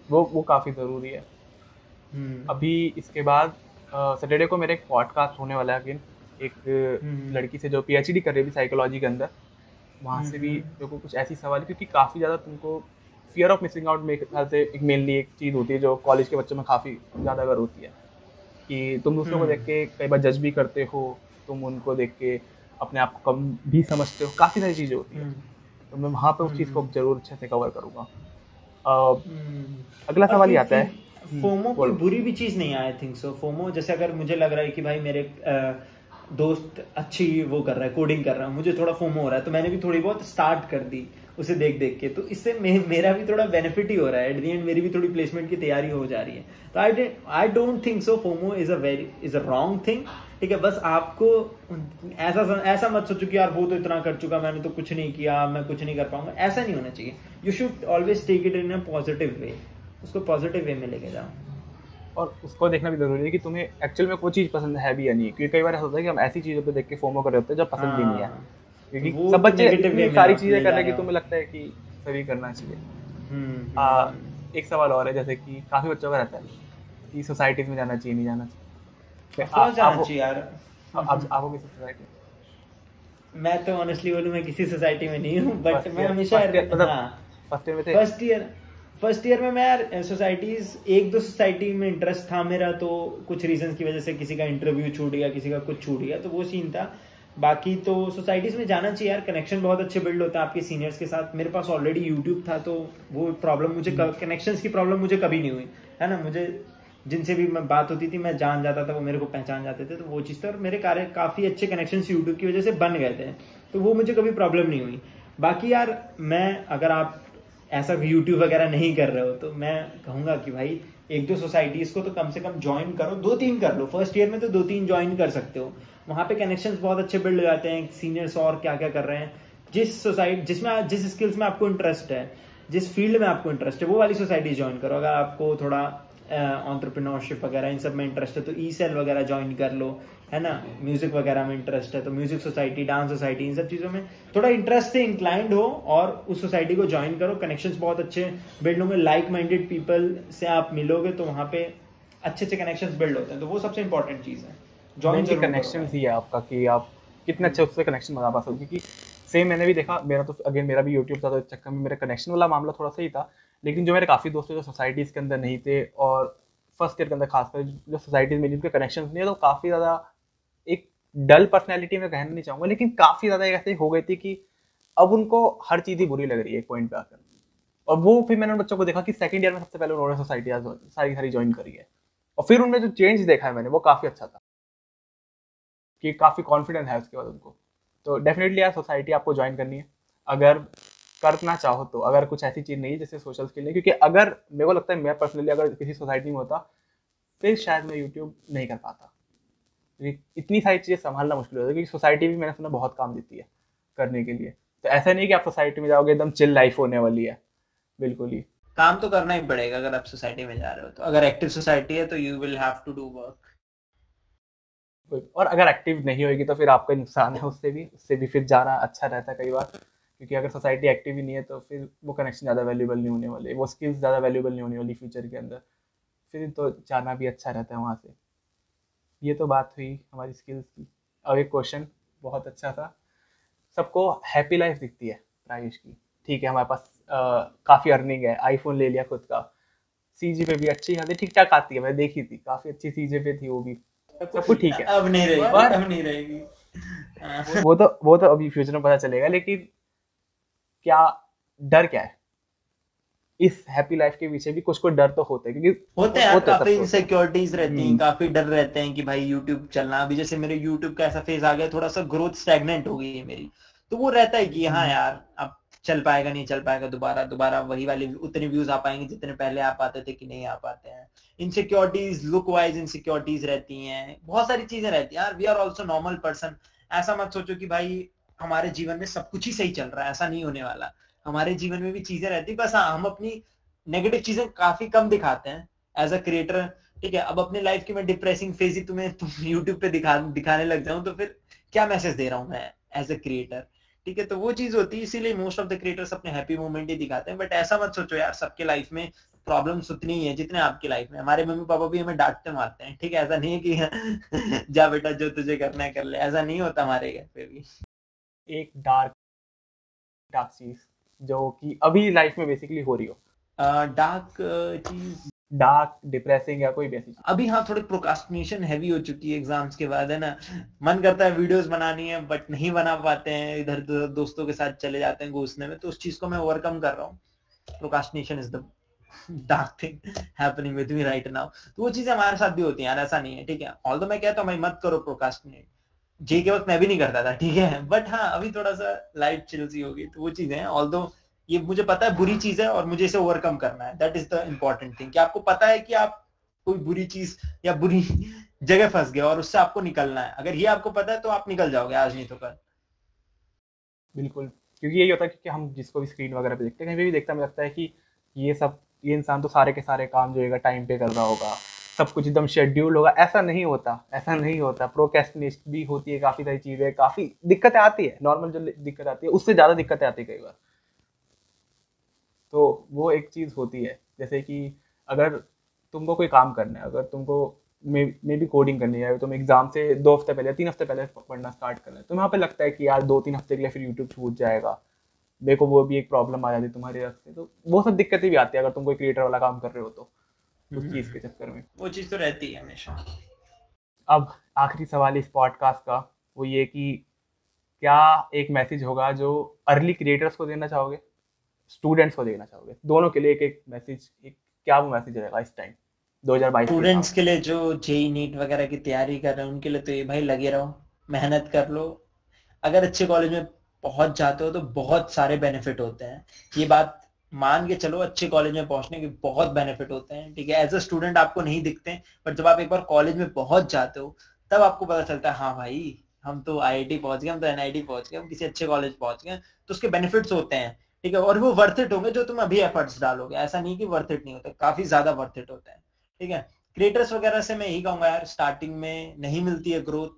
वो काफी जरूरी है। अभी इसके बाद सैटरडे को मेरे एक पॉडकास्ट होने वाला है, अगेन एक लड़की से जो PhD कर रही थी साइकोलॉजी के अंदर, वहाँ से भी मेरे को कुछ ऐसी सवाल, क्योंकि काफ़ी ज़्यादा तुमको फियर ऑफ मिसिंग आउट मेरे ख्याल से एक मेनली एक चीज़ होती है जो कॉलेज के बच्चों में काफ़ी ज़्यादा अगर होती है कि तुम दूसरों को देख के कई बार जज भी करते हो, तुम उनको देख के अपने आप को कम भी समझते हो, काफ़ी सारी चीज़ें होती हैं। तो मैं वहाँ पे उस चीज़ को जरूर अच्छे से कवर करूँगा। अगला सवाल ये आता है, फोमो कोई बुरी भी चीज नहीं है, आई थिंक सो। फोमो जैसे अगर मुझे लग रहा है कि भाई मेरे दोस्त अच्छी वो कर रहा है, कोडिंग कर रहा है, मुझे थोड़ा फोमो हो रहा है, तो मैंने भी थोड़ी बहुत स्टार्ट कर दी उसे देख देख के, तो इससे मेरा भी थोड़ा बेनिफिट ही हो रहा है, एट द एंड मेरी भी थोड़ी प्लेसमेंट की तैयारी हो जा रही है। तो I don't think so FOMO is a wrong thing, ठीक है। बस आपको ऐसा मत सोचो कि यार वो तो इतना कर चुका, मैंने तो कुछ नहीं किया, मैं कुछ नहीं कर पाऊंगा, ऐसा नहीं होना चाहिए। You should always take it in a positive way, उसको पॉजिटिव वे में लेके जाओ। और उसको देखना भी जरूरी है कि तुम्हें एक्चुअल में कोई चीज़ पसंद है भी या नहीं, क्योंकि कई बार ऐसा होता है कि हम ऐसी चीज़ों पे देख के फोमो कर रहे होते हैं जो पसंद भी नहीं है, क्योंकि वो सब बच्चे negative way इतनी में सारी आप चीज़ें ले कर जा रहे हैं रहे कि हो। तुम्हें लगता है कि सभी करना चाहिए। हम्म। एक सवाल और है, जैसे कि काफ़ी बच्चों का रहता है कि सोसाइटीज़ में जाना चाहिए नहीं जाना चाहिए। Of course जाना चाहिए यार। आपको किसी सोसाइटी? मैं तो ऑनेस्टली बोलूं, मैं किसी सोसाइटी में नहीं हूँ, बट First मैं year- हमेशा first year- मतलब हाँ, फर्स्ट ईयर में थे? फर्स्ट ईयर में मैं यार सोसाइटीज, एक दो सोसाइटी में इंटरेस्ट था मेरा, तो कुछ रीजन की वजह से किसी का इंटरव्यू छूट गया, किसी का कुछ छूट गया, तो वो सीन था। बाकी तो सोसाइटीज में जाना चाहिए यार, कनेक्शन बहुत अच्छे बिल्ड होता है आपके सीनियर्स के साथ। मेरे पास ऑलरेडी यूट्यूब था, तो वो प्रॉब्लम मुझे कनेक्शंस की प्रॉब्लम मुझे कभी नहीं हुई, है ना। मुझे जिनसे भी मैं बात होती थी, मैं जान जाता था, वो मेरे को पहचान जाते थे, तो वो चीज़ था। और मेरे काफी अच्छे कनेक्शंस यूट्यूब की वजह से बन गए थे, तो वो मुझे कभी प्रॉब्लम नहीं हुई। बाकी यार मैं, अगर आप ऐसा यूट्यूब वगैरह नहीं कर रहे हो, तो मैं कहूंगा कि भाई एक दो सोसाइटीज को तो कम से कम ज्वाइन करो, 2-3 कर लो। फर्स्ट ईयर में तो 2-3 ज्वाइन कर सकते हो, वहां पे कनेक्शंस बहुत अच्छे बिल्ड हो जाते हैं, सीनियर्स और क्या क्या कर रहे हैं, जिस सोसाइटी जिस स्किल्स में आपको इंटरेस्ट है, जिस फील्ड में आपको इंटरेस्ट है, वो वाली सोसाइटी ज्वाइन करो। अगर आपको थोड़ा एंटरप्रेन्योरशिप वगैरह इन सब में इंटरेस्ट है, तो ई सेल वगैरह ज्वाइन कर लो, है ना। म्यूजिक वगैरह में इंटरेस्ट है, तो म्यूजिक सोसाइटी, डांस सोसाइटी, इन सब चीजों में थोड़ा इंटरेस्ट से इंक्लाइंड हो और उस सोसाइटी को ज्वाइन करो। कनेक्शंस बहुत अच्छे बिल्ड होंगे, लाइक माइंडेड पीपल से आप मिलोगे, तो वहां पे अच्छे अच्छे कनेक्शंस बिल्ड होते हैं, तो वो सबसे इंपॉर्टेंट चीज है। ज्वाइन जरूर कनेक्शन ही है आपका कि आप कितने अच्छे उससे कनेक्शन बना पा सकते हो, क्योंकि सेम मैंने भी देखा, मेरा तो अगेन मेरा भी यूट्यूब था, तो इस चक्कर में मेरा कनेक्शन वाला मामला थोड़ा सही था। लेकिन जो मेरे काफ़ी दोस्त थे जो सोसाइटीज़ के अंदर नहीं थे, और फर्स्ट ईयर के अंदर खासकर जो सोसाइटीज़ में जिनके कनेक्शन नहीं है, तो काफ़ी ज़्यादा एक डल पर्सनैलिटी में कहना नहीं चाहूँगा, लेकिन काफ़ी ज़्यादा ऐसे हो गई थी कि अब उनको हर चीज़ ही बुरी लग रही है एक पॉइंट पे आकर। और वो फिर मैंने उन बच्चों को देखा कि सेकंड ईयर में सबसे पहले उन्होंने सोसाइटी सारी ज्वाइन करी है, और फिर उनमें जो चेंज देखा है मैंने, वो काफ़ी अच्छा था कि काफ़ी कॉन्फिडेंस है उसके बाद उनको। तो डेफिनेटली यार सोसाइटी आपको ज्वाइन करनी है अगर करना चाहो तो, अगर कुछ ऐसी चीज़ नहीं है जैसे सोशल स्किल नहीं, क्योंकि अगर मेरे को लगता है मैं पर्सनली अगर किसी सोसाइटी में होता फिर शायद मैं यूट्यूब नहीं कर पाता, क्योंकि इतनी सारी चीज़ें संभालना मुश्किल होता है, क्योंकि सोसाइटी भी मैंने सुना बहुत काम देती है करने के लिए। तो ऐसा नहीं कि आप सोसाइटी में जाओगे एकदम चिल लाइफ होने वाली है, बिल्कुल ही काम तो करना ही पड़ेगा अगर आप सोसाइटी में जा रहे हो तो। अगर एक्टिव सोसाइटी है तो you will have to do work, और अगर एक्टिव नहीं होगी तो फिर आपका नुकसान है उससे भी फिर जाना अच्छा रहता है कई बार, क्योंकि अगर सोसाइटी एक्टिव ही नहीं है तो फिर वो कनेक्शन ज़्यादा वैल्यूबल नहीं होने वाले, वो स्किल्स ज़्यादा वैल्यूबल नहीं होने वाली फ्यूचर के अंदर, फिर तो जाना भी अच्छा रहता है वहाँ से। ये तो बात हुई हमारी स्किल्स की। अब एक क्वेश्चन बहुत अच्छा था, सबको हैप्पी लाइफ दिखती है प्रायुष की, ठीक है हमारे पास काफ़ी अर्निंग है, आईफोन ले लिया खुद का, सीजी पे भी अच्छी खासी ठीक ठाक आती है, मैं देखी थी काफ़ी अच्छी सीजी पे थी, वो भी सब कुछ ठीक है। अब नहीं रहेगी, अब नहीं रहेगी। वो तो अभी फ्यूचर में पता चलेगा, लेकिन क्या डर क्या है इस हैप्पी लाइफ के पीछे भी? कुछ डर तो होते हैं, क्योंकि होते हैं काफी इनसिक्योरिटीज रहती हैं, काफी डर रहते हैं कि भाई यूट्यूब चलना, अभी जैसे मेरे यूट्यूब का ऐसा फेज आ गया, थोड़ा सा ग्रोथ स्टैग्नेंट हो गई है मेरी, तो वो रहता है कि हाँ यार अब चल पाएगा नहीं चल पाएगा, दोबारा वही वाले उतने व्यूज आ पाएंगे जितने पहले आ पाते थे कि नहीं आ पाते हैं। इनसिक्योरिटीज, लुक वाइज इनसिक्योरिटीज रहती हैं, बहुत सारी चीजें रहती हैं यार। We are also normal person, ऐसा मत सोचो कि भाई हमारे जीवन में सब कुछ ही सही चल रहा है, ऐसा नहीं होने वाला। हमारे जीवन में भी चीजें रहती, बस हाँ हम अपनी नेगेटिव चीजें काफी कम दिखाते हैं एज अ क्रिएटर, ठीक है। अब अपनी लाइफ की मैं डिप्रेसिंग फेज ही तुम्हें यूट्यूब पे दिखाने लग जाऊं तो फिर क्या मैसेज दे रहा हूं मैं एज अ क्रिएटर, ठीक है। तो वो चीज होती है, इसीलिए मोस्ट ऑफ द क्रिएटर्स अपने हैप्पी मोमेंट ही दिखाते हैं। बट ऐसा मत सोचो यार सबके लाइफ में प्रॉब्लम्स उतनी ही है जितने आपकी लाइफ में। हमारे मम्मी पापा भी हमें डांटते मारते हैं, ठीक है, ऐसा नहीं है कि जा बेटा जो तुझे करना है कर ले, ऐसा नहीं होता हमारे घर पे भी। एक डार्क चीज जो कि अभी लाइफ में बेसिकली हो रही हो, डार्क चीज, डार्क डिप्रेसिंग या कोई भी ऐसी? अभी हाँ थोड़ी प्रोक्रास्टिनेशन हैवी हो चुकी है एग्जाम्स के बाद, है ना। मन करता है वीडियोस बनानी है बट नहीं बना पाते हैं, इधर दोस्तों के साथ चले जाते हैं घूसने में, तो उस चीज को मैं ओवरकम कर रहा हूँ। Procrastination is the dark thing happening with me right now. तो वो चीजें हमारे साथ भी होती हैं यार, ऐसा नहीं है, ठीक है। ऑल्दो मैं कहता हूँ भाई मत करो प्रोक्रास्टिनेट, जे के वक्त मैं भी नहीं करता था, ठीक है, बट हाँ अभी थोड़ा सा लाइफ चिल सी होगी, तो वो चीजें हैं। ऑल्दो ये मुझे पता है बुरी चीज है और मुझे इसे ओवरकम करना है, that is the important thing, कि आपको पता है कि आप कोई बुरी चीज या बुरी जगह फंस गए और उससे आपको निकलना है। अगर ये आपको पता है तो आप निकल जाओगे, आज नहीं तो कल। बिल्कुल, क्योंकि यही होता है कि हम जिसको भी स्क्रीन वगैरह पे देखते हैं, कहीं पे भी देखता है, मुझे लगता है कि ये इंसान तो सारे के सारे काम जो है टाइम पे कर रहा होगा, सब कुछ एकदम शेड्यूल होगा। ऐसा नहीं होता, ऐसा नहीं होता। प्रोक्रेस्टिनेशन भी होती है, काफ़ी सारी चीज़ें, काफ़ी दिक्कतें आती है। नॉर्मल जो दिक्कत आती है उससे ज़्यादा दिक्कतें आती है कई बार। तो वो एक चीज़ होती है, जैसे कि अगर तुमको कोई काम करना है, अगर तुमको मे बी कोडिंग करनी है, तुम एग्जाम से 2 हफ्ते पहले 3 हफ्ते पहले पढ़ना स्टार्ट करना है, तो वहाँ पे लगता है कि यार 2-3 हफ्ते के लिए फिर यूट्यूब छूट जाएगा, मेरे को वो भी एक प्रॉब्लम आ जाती है तुम्हारे रास्ते। तो वो सब दिक्कतें भी आती है अगर तुम कोई क्रिएटर वाला काम कर रहे हो तो उस चीज़ के चक्कर में। वो चीज तो रहती है हमेशा। अब आखिरी सवाल इस पॉडकास्ट का वो ये कि क्या एक मैसेज होगा जो अर्ली क्रिएटर्स को देना चाहोगे, स्टूडेंट्स को देना चाहोगे, दोनों के लिए एक एक मैसेज, एक क्या वो मैसेज रहेगा इस टाइम 2022 के स्टूडेंट्स हिसाब के लिए जो जेई नीट वगैरह की तैयारी कर रहे हैं उनके लिए तो ये भाई लगे रहो, मेहनत कर लो। अगर अच्छे कॉलेज में पहुंच जाते हो तो बहुत सारे बेनिफिट होते हैं, ये बात मान के चलो। अच्छे कॉलेज में पहुंचने के बहुत बेनिफिट होते हैं, ठीक है। एज अ स्टूडेंट आपको नहीं दिखते, पर जब आप एक बार कॉलेज में पहुंच जाते हो तब आपको पता चलता है हाँ भाई हम तो आईआईटी पहुंच गए, हम तो एनआईटी पहुंच गए, हम किसी अच्छे कॉलेज पहुंच गए, तो उसके बेनिफिट्स होते हैं, ठीक है। और वो वर्थ इट होंगे जो तुम अभी एफर्ट्स डालोगे, ऐसा नहीं कि वर्थ इट नहीं होता, काफी ज्यादा वर्थ इट होता है, ठीक है। क्रिएटर्स वगैरह से मैं यही कहूंगा यार, स्टार्टिंग में नहीं मिलती है ग्रोथ,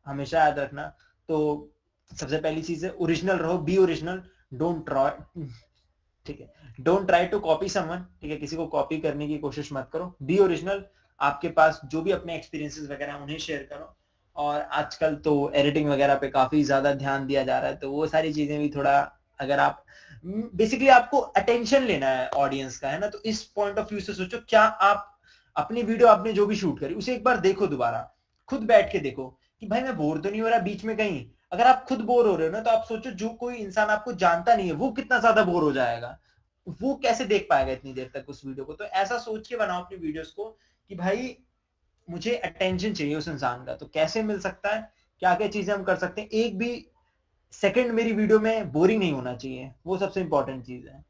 हमेशा याद रखना। तो सबसे पहली चीज है ओरिजिनल रहो, बी ओरिजिनल, डोंट ट्राई, ठीक है, don't try to copy someone, ठीक है, किसी को कॉपी करने की कोशिश मत करो, बी ओरिजिनल। आपके पास जो भी अपने एक्सपीरियंसेस वगैरह उन्हें शेयर करो। और आजकल तो एडिटिंग वगैरह पे काफी ज्यादा ध्यान दिया जा रहा है, तो वो सारी चीजें भी थोड़ा, अगर आप बेसिकली आपको अटेंशन लेना है ऑडियंस का, है ना, तो इस पॉइंट ऑफ व्यू से सोचो, क्या आप अपनी वीडियो आपने जो भी शूट करी उसे एक बार देखो, दोबारा खुद बैठ के देखो कि भाई मैं बोर तो नहीं हो रहा बीच में कहीं। अगर आप खुद बोर हो रहे हो ना, तो आप सोचो जो कोई इंसान आपको जानता नहीं है वो कितना ज्यादा बोर हो जाएगा, वो कैसे देख पाएगा इतनी देर तक उस वीडियो को। तो ऐसा सोच के बनाओ अपनी वीडियोस को कि भाई मुझे अटेंशन चाहिए उस इंसान का, तो कैसे मिल सकता है, क्या क्या चीजें हम कर सकते हैं, एक भी सेकंड मेरी वीडियो में बोरिंग नहीं होना चाहिए, वो सबसे इंपॉर्टेंट चीज है।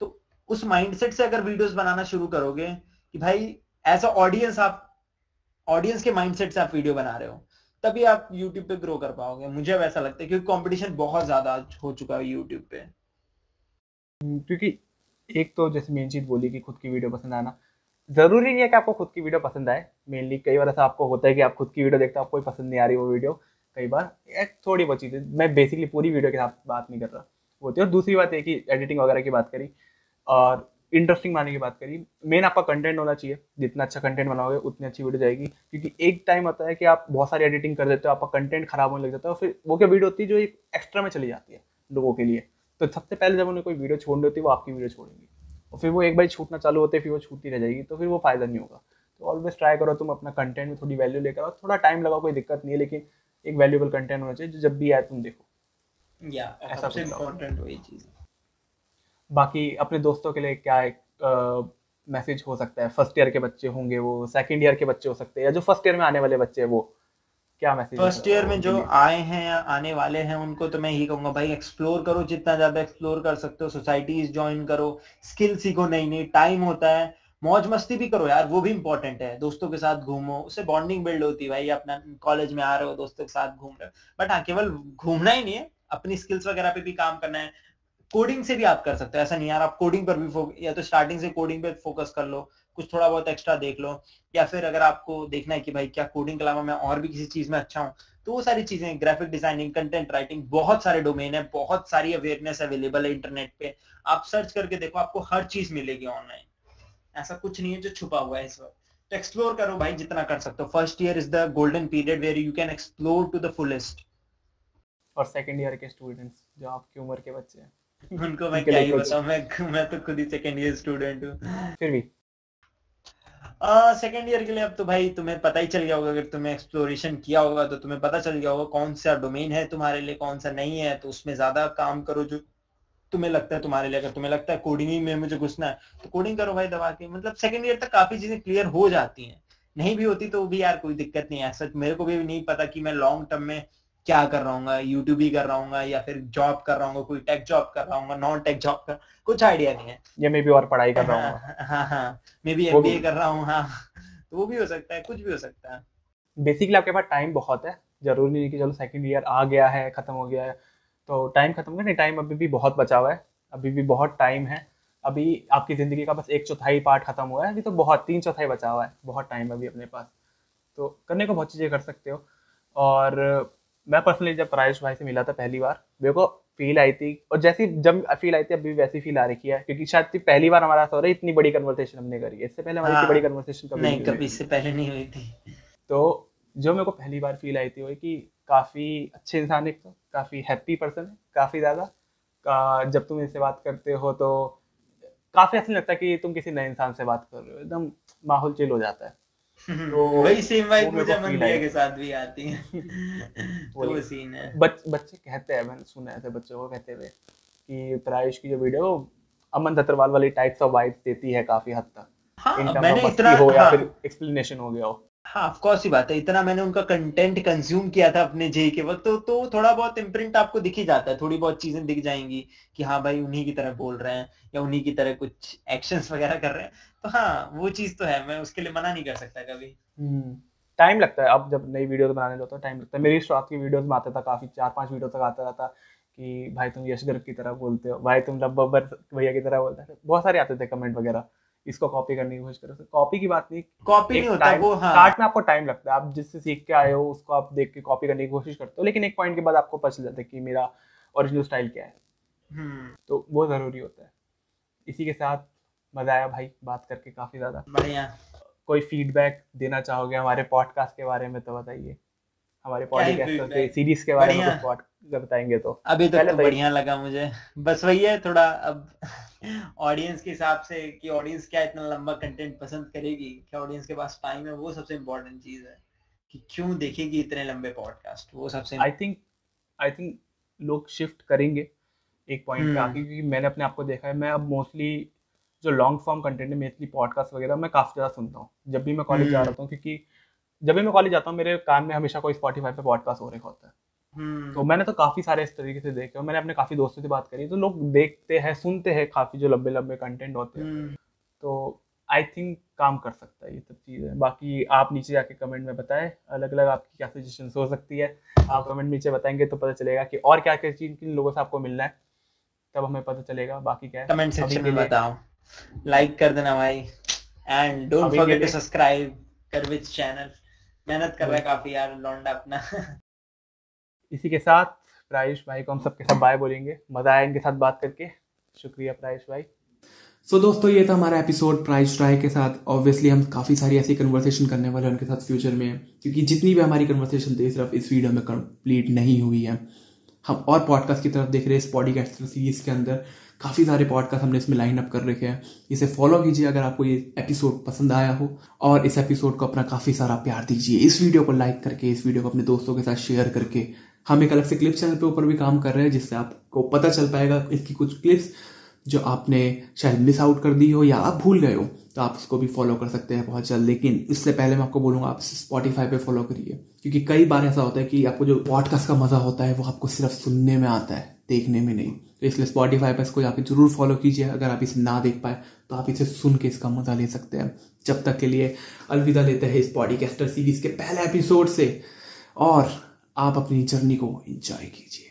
तो उस माइंडसेट से अगर वीडियोस बनाना शुरू करोगे कि भाई एज अ ऑडियंस, आप ऑडियंस के माइंडसेट से आप वीडियो बना रहे हो, तभी आप यूट्यूब पे ग्रो कर पाओगे। मुझे अब ऐसा लगता है क्योंकि कंपटीशन बहुत ज्यादा हो चुका है यूट्यूब पे। क्योंकि एक तो जैसे मेन चीज़ बोली कि खुद की वीडियो पसंद आना, ज़रूरी नहीं है कि आपको खुद की वीडियो पसंद आए। मेनली कई बार ऐसा आपको होता है कि आप खुद की वीडियो देखते हो, आपको कोई पसंद नहीं आ रही वो वीडियो, कई बार एक थोड़ी बहुत चीज़ें, मैं बेसिकली पूरी वीडियो के साथ बात नहीं कर रहा होती है। और दूसरी बात है कि एडिटिंग वगैरह की बात करी और इंटरेस्टिंग बनाने की बात करी, मेन आपका कंटेंट होना चाहिए। जितना अच्छा कंटेंट बनाओगे उतनी अच्छी वीडियो जाएगी, क्योंकि एक टाइम आता है कि आप बहुत सारी एडिटिंग कर देते हो, आपका कंटेंट खराब होने लग जाता है, और फिर वो क्या वीडियो होती है जो एक एक्स्ट्रा में चली जाती है लोगों के लिए। तो सबसे पहले जब उन्हें कोई वीडियो छोड़नी होती है वो आपकी वीडियो छोड़ेंगे, और फिर वो एक बार छूटना चालू होते फिर वो छूटती रह जाएगी, तो फिर वो फायदा नहीं होगा। तो ऑलवेज ट्राई करो तुम अपना कंटेंट में थोड़ी वैल्यू लेकर आओ, थोड़ा टाइम लगाओ कोई दिक्कत नहीं है, लेकिन एक वैल्यूएबल कंटेंट होना चाहिए जो जब भी आए तुम देखो। या ऐसा सबसे कुछ लगाओ। इम्पोर्टेंट वही चीज है। बाकी अपने दोस्तों के लिए क्या एक मैसेज हो सकता है? फर्स्ट ईयर के बच्चे होंगे, वो सेकंड ईयर के बच्चे हो सकते हैं, या जो फर्स्ट ईयर में आने वाले बच्चे हैं, वो क्या मैसेज फर्स्ट ईयर में उनके जो लिए? आए हैं या आने वाले हैं उनको तो मैं यही कहूंगा भाई एक्सप्लोर करो, जितना ज्यादा एक्सप्लोर कर सकते हो, सोसाइटीज ज्वाइन करो, स्किल सीखो, नई नई, टाइम होता है, मौज मस्ती भी करो यार, वो भी इंपॉर्टेंट है। दोस्तों के साथ घूमो, उससे बॉन्डिंग बिल्ड होती है भाई। अपना कॉलेज में आ रहे हो, दोस्तों के साथ घूम रहे हो, बट हाँ केवल घूमना ही नहीं है, अपनी स्किल्स वगैरह पे भी काम करना है। कोडिंग से भी आप कर सकते हो, ऐसा नहीं यार आप कोडिंग पर भी या तो स्टार्टिंग से कोडिंग पे फोकस कर लो, कुछ थोड़ा बहुत एक्स्ट्रा देख लो, या फिर अगर आपको देखना है कि भाई क्या कोडिंग के अलावा मैं और भी किसी चीज में अच्छा हूँ, तो वो सारी चीजें, ग्राफिक डिजाइनिंग, कंटेंट राइटिंग, बहुत सारे डोमेन है, बहुत सारी अवेयरनेस अवेलेबल है इंटरनेट पे। आप सर्च करके देखो, आपको हर चीज मिलेगी ऑनलाइन, ऐसा कुछ नहीं है जो छुपा हुआ है इस वक्त। तो एक्सप्लोर करो भाई जितना कर सकते हो। First year is the golden period where you can explore to the fullest. और सेकंड ईयर के स्टूडेंट्स जो आपकी उम्र के बच्चे हैं, उनको मैं उनके क्या लिए ही कुछ बताऊं, मैं तो खुद ही सेकेंड ईयर स्टूडेंट हूँ। फिर भी? सेकेंड ईयर के लिए अब तो भाई तुम्हें पता ही चल गया होगा, अगर तुमने एक्सप्लोरेशन किया होगा तो तुम्हें पता चल गया होगा कौन सा डोमेन है तुम्हारे लिए, कौन सा नहीं है, तो उसमें ज्यादा काम करो जो तुम्हें लगता है तुम्हारे लिए। अगर तुम्हें लगता है कोडिंग ही में मुझे घुसना है तो कोडिंग करो भाई दबा के। मतलब सेकेंड ईयर तक काफी चीजें क्लियर हो जाती हैं, नहीं भी होती तो भी यार कोई दिक्कत नहीं है। सच मेरे को भी नहीं पता कि मैं लॉन्ग टर्म में क्या कर रहा हूँ, यूट्यूब ही कर रहा हूँ या फिर जॉब कर रहा हूँ, कोई टेक जॉब कर रहा हूँ, नॉन टेक जॉब कर, कुछ आइडिया नहीं है। या मे भी और पढ़ाई कर रहा हूँ। हाँ, मे बी MBA कर रहा हूँ। हाँ, तो वो भी हो सकता है, कुछ भी हो सकता है। बेसिकली आपके पास टाइम बहुत है, जरूरी नहीं कि चलो सेकंड ईयर आ गया है, खत्म हो गया है तो टाइम खत्म हो गया, नहीं, टाइम अभी भी बहुत बचा हुआ है, अभी भी बहुत टाइम है। अभी आपकी ज़िंदगी का बस 1/4 पार्ट खत्म हुआ है, अभी तो बहुत 3/4 बचा हुआ है, बहुत टाइम अभी अपने पास, तो करने को बहुत चीज़ें कर सकते हो। और मैं पर्सनली जब प्रायुष भाई से मिला था पहली बार, मेरे को फील आई थी, और जैसी जब फील आई थी अभी वैसी फील आ रही है, क्योंकि शायद पहली बार हमारा हो रहा है, इतनी बड़ी कन्वर्सेशन हमने करी है, इससे पहले हमारी इतनी बड़ी कन्वर्सेशन कभी नहीं, कभी इससे पहले नहीं हुई थी। तो जो मेरे को पहली बार फील आई थी वो कि काफ़ी अच्छे इंसान, एक तो काफ़ी हैप्पी पर्सन है, काफ़ी ज़्यादा। जब तुम इससे बात करते हो तो काफ़ी अच्छा लगता है कि तुम किसी नए इंसान से बात कर रहे हो, एकदम माहौल चिल हो जाता है। तो वही सेम वाइब मुझे मंदिया के साथ भी आती है। तो वो सीन है। बच्चे कहते हैं, मैंने सुना है ऐसे बच्चों को कहते हुए कि प्रायुष की जो वीडियो अमन दत्तरवाल वाली टाइप्स ऑफ वाइब्स देती है काफ़ी हद तक। हाँ, मैंने इतना हो या फिर एक्सप्लेनेशन हो गया हो। हाँ, ऑफ कोर्स ही बात है, इतना मैंने उनका कंटेंट कंज्यूम किया था अपने जे के वक्त, तो थोड़ा बहुत इम्प्रिंट आपको दिख ही जाता है, थोड़ी बहुत चीजें दिख जाएंगी कि हाँ भाई उन्हीं की तरह बोल रहे हैं या उन्हीं की तरह कुछ एक्शंस वगैरह कर रहे हैं, तो हाँ वो चीज तो है, मैं उसके लिए मना नहीं कर सकता कभी। टाइम लगता है, अब जब नई वीडियोस बनाने लगता है टाइम लगता है। मेरी शुरुआत की वीडियोस में आता था काफ़ी 4-5 वीडियो तक आता रहता कि भाई तुम यश गर्ग की तरह बोलते हो, भाई तुम बब्बर भैया की तरह बोलते हो, बहुत सारे आते थे कमेंट वगैरह, इसको कॉपी करने की कोशिश करो। कॉपी की बात नहीं, कॉपी नहीं होता वो। हाँ, स्टार्ट में आपको टाइम लगता है, आप जिससे सीख के आए हो उसको आप देख के कॉपी करने की कोशिश करते हो, लेकिन एक पॉइंट के बाद आपको पता चल जाता है कि मेरा ओरिजिनल स्टाइल क्या है। तो वो ज़रूरी होता है। इसी के साथ मज़ा आया भाई बात करके काफ़ी ज़्यादा बढ़िया। कोई फीडबैक देना चाहोगे हमारे पॉडकास्ट के बारे में तो बताइए, हमारे पॉडकास्ट के सीरीज के बारे में कुछ बताएंगे तो। अभी तक तो बढ़िया लगा मुझे, बस वही है थोड़ा अब ऑडियंस के हिसाब से कि ऑडियंस क्या इतना लंबा कंटेंट पसंद करेगी, क्या ऑडियंस के पास टाइम है, वो सबसे इम्पोर्टेंट चीज है कि क्यों देखेगी इतने लंबे पॉडकास्ट, वो सबसे आई थिंक लोग शिफ्ट करेंगे एक पॉइंट पे आके, क्योंकि मैंने अपने आप को देखा है, मैं अब मोस्टली जो लॉन्ग फॉर्म कंटेंट है, मेनली पॉडकास्ट वगैरह मैं काफ़ी ज़्यादा सुनता हूँ जब भी मैं कॉलेज जा रहा हूँ, क्योंकि जब भी मैं कॉलेज जाता हूँ मेरे कान में हमेशा कोई स्पॉटिफाई पे पॉडकास्ट हो रहा होता है। तो मैंने तो काफ़ी सारे इस तरीके से देखे, और मैंने अपने काफ़ी दोस्तों से बात करी, तो लोग देखते हैं सुनते हैं काफ़ी जो लंबे लंबे कंटेंट होते हैं, तो आई थिंक काम कर सकता है ये सब चीज़ें। बाकी आप नीचे जाके कमेंट में बताएं अलग अलग आपकी क्या सजेशंस हो सकती है, आप कमेंट नीचे बताएंगे तो पता चलेगा कि और क्या क्या चीज़ किन लोगों से आपको मिलना है, तब हमें पता चलेगा। बाकी क्या है कमेंट सेक्शन में बताओ, लाइक कर देना भाई, and don't forget to subscribe कर विच चैनल, मेहनत कर रहा है काफी यार लौंडा अपना। इसी के साथ प्रायुष भाई को हम सबके साथ बाय बोलेंगे, मजा आया इनके साथ बात करके, शुक्रिया प्रायुष भाई। सो दोस्तों ये था हमारा एपिसोड प्रायुष राय के साथ। ऑब्वियसली हम काफ़ी सारी ऐसी कन्वर्सेशन करने वाले हैं उनके साथ फ्यूचर में, क्योंकि जितनी भी हमारी कन्वर्सेशन थी सिर्फ इस वीडियो में कंप्लीट नहीं हुई है, हम और पॉडकास्ट की तरफ देख रहे हैं। इस पॉडकास्ट सीरीज के अंदर काफ़ी सारे पॉडकास्ट हमने इसमें लाइन अप कर रखे हैं, इसे फॉलो कीजिए अगर आपको ये एपिसोड पसंद आया हो, और इस एपिसोड को अपना काफ़ी सारा प्यार दीजिए, इस वीडियो को लाइक करके, इस वीडियो को अपने दोस्तों के साथ शेयर करके। हम एक अलग से क्लिप चैनल पे ऊपर भी काम कर रहे हैं, जिससे आपको पता चल पाएगा इसकी कुछ क्लिप्स जो आपने शायद मिस आउट कर दी हो या आप भूल गए हो, तो आप उसको भी फॉलो कर सकते हैं बहुत जल्द। लेकिन इससे पहले मैं आपको बोलूंगा आप स्पॉटिफाई पे फॉलो करिए, क्योंकि कई बार ऐसा होता है कि आपको जो पॉडकास्ट का मजा होता है वो आपको सिर्फ सुनने में आता है, देखने में नहीं। तो इसलिए स्पॉटिफाई पे इसको जाके जरूर फॉलो कीजिए। अगर आप इसे ना देख पाए तो आप इसे सुन के इसका मजा ले सकते हैं। जब तक के लिए अलविदा लेते हैं इस पॉडकास्टर सीरीज के पहले एपिसोड से, और आप अपनी जर्नी को एंजॉय कीजिए।